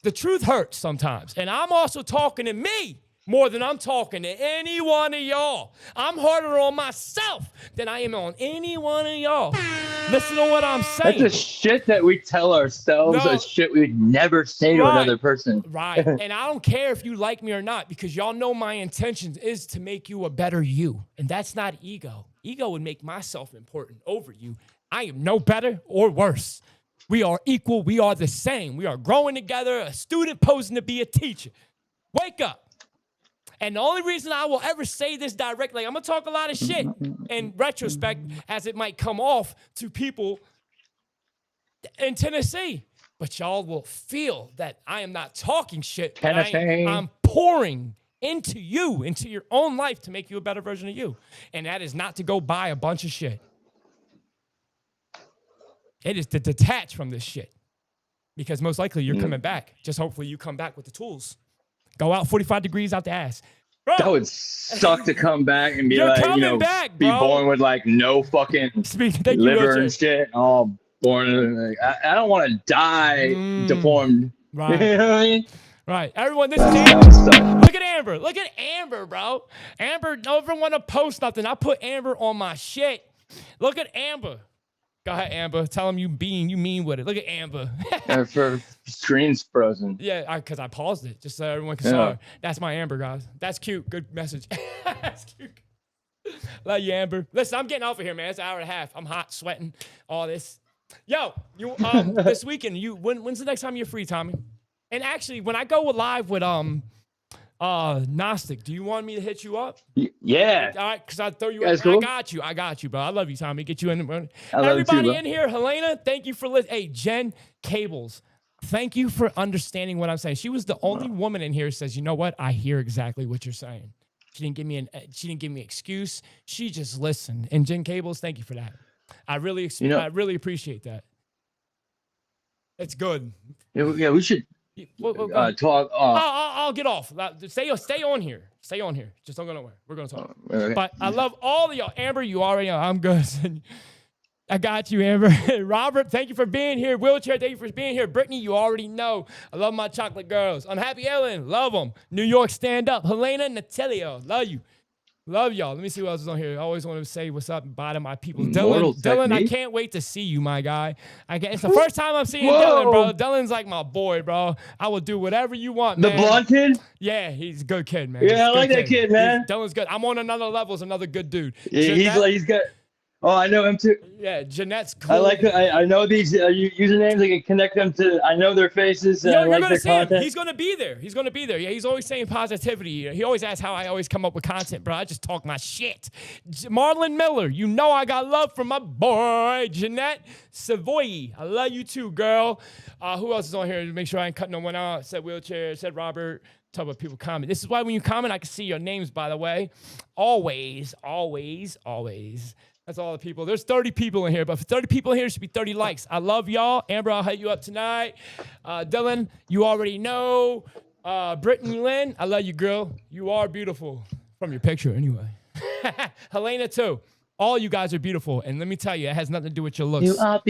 [SPEAKER 1] the truth hurts sometimes. And I'm also talking to me more than I'm talking to any one of y'all. I'm harder on myself than I am on any one of y'all. Listen to what I'm saying.
[SPEAKER 2] That's the shit that we tell ourselves. That's shit we would never say to another person.
[SPEAKER 1] Right. And I don't care if you like me or not, because y'all know my intentions is to make you a better you. And that's not ego. Ego would make myself important over you. I am no better or worse. We are equal. We are the same. We are growing together, a student posing to be a teacher. Wake up. And the only reason I will ever say this directly, I'm going to talk a lot of shit in retrospect as it might come off to people in Tennessee. But y'all will feel that I am not talking shit. I'm pouring into you, into your own life to make you a better version of you. And that is not to go buy a bunch of shit. It is to detach from this shit. Because most likely you're coming back. Just hopefully you come back with the tools. Go out 45 degrees out the ass. Bro.
[SPEAKER 2] That would suck to come back and be like, you know,
[SPEAKER 1] back,
[SPEAKER 2] be born with like no fucking liver and shit. All born. Like, I don't want to die deformed.
[SPEAKER 1] Right.
[SPEAKER 2] You know what I mean?
[SPEAKER 1] Right. Everyone, this is Amber. Look at Amber. Look at Amber, bro. Amber, don't ever want to post nothing. I put Amber on my shit. Look at Amber. Go ahead, Amber. Tell him you mean with it. Look at Amber.
[SPEAKER 2] For screen's frozen.
[SPEAKER 1] Yeah, because I paused it just so everyone can see her. That's my Amber, guys. That's cute. Good message. That's cute. Love you, Amber. Listen, I'm getting off of here, man. It's an hour and a half. I'm hot, sweating, all this. Yo, you this weekend, when's the next time you're free, Tommy? And actually, when I go live with Gnostic, do you want me to hit you up?
[SPEAKER 2] Yeah.
[SPEAKER 1] All right, because I throw you.
[SPEAKER 2] Cool.
[SPEAKER 1] I got you, bro. I love you, Tommy. Get you in.
[SPEAKER 2] Everybody
[SPEAKER 1] in here, Helena, thank you for listening. Hey, Jen Cables, thank you for understanding what I'm saying. She was the only woman in here who says, you know what? I hear exactly what you're saying. She didn't give me an excuse. She just listened. And Jen Cables, thank you for that. I really appreciate that. It's good.
[SPEAKER 2] Yeah, we should talk.
[SPEAKER 1] I'll get off. Stay on here. Stay on here. Just don't go nowhere. We're going to talk.
[SPEAKER 2] Okay.
[SPEAKER 1] But I love all of y'all. Amber, you already know. I'm good. I got you, Amber. Robert, thank you for being here. Wheelchair, thank you for being here. Brittany, you already know. I love my chocolate girls. Unhappy Ellen, love them. New York, stand up. Helena, Natalia, love you. Love y'all. Let me see what else is on here. I always want to say what's up and bye to my people. Dylan, I can't wait to see you, my guy. It's the first time I'm seeing Dylan, bro. Dylan's like my boy, bro. I will do whatever you want, man.
[SPEAKER 2] The blonde kid?
[SPEAKER 1] Yeah, he's a good kid, man.
[SPEAKER 2] Yeah, I like that kid, man.
[SPEAKER 1] Dylan's good. I'm on another level. He's another good dude.
[SPEAKER 2] Yeah, he's got... Oh, I know him too.
[SPEAKER 1] Yeah, Jeanette's cool.
[SPEAKER 2] I know these usernames. I can connect them to. I know their faces. I like their content.
[SPEAKER 1] He's gonna be there. Yeah, he's always saying positivity. He always asks how I always come up with content, bro. I just talk my shit. Marlon Miller, you know I got love from my boy Jeanette Savoy. I love you too, girl. Who else is on here? Make sure I ain't cutting no one out. Said Wheelchair. Said Robert. Talk about people comment. This is why when you comment, I can see your names. By the way, always. That's all the people. There's 30 people in here, but for 30 people in here, it should be 30 likes. I love y'all. Amber, I'll hit you up tonight. Dylan, you already know. Brittany Lynn, I love you, girl. You are beautiful. From your picture, anyway. Helena, too. All you guys are beautiful. And let me tell you, it has nothing to do with your looks.
[SPEAKER 2] You are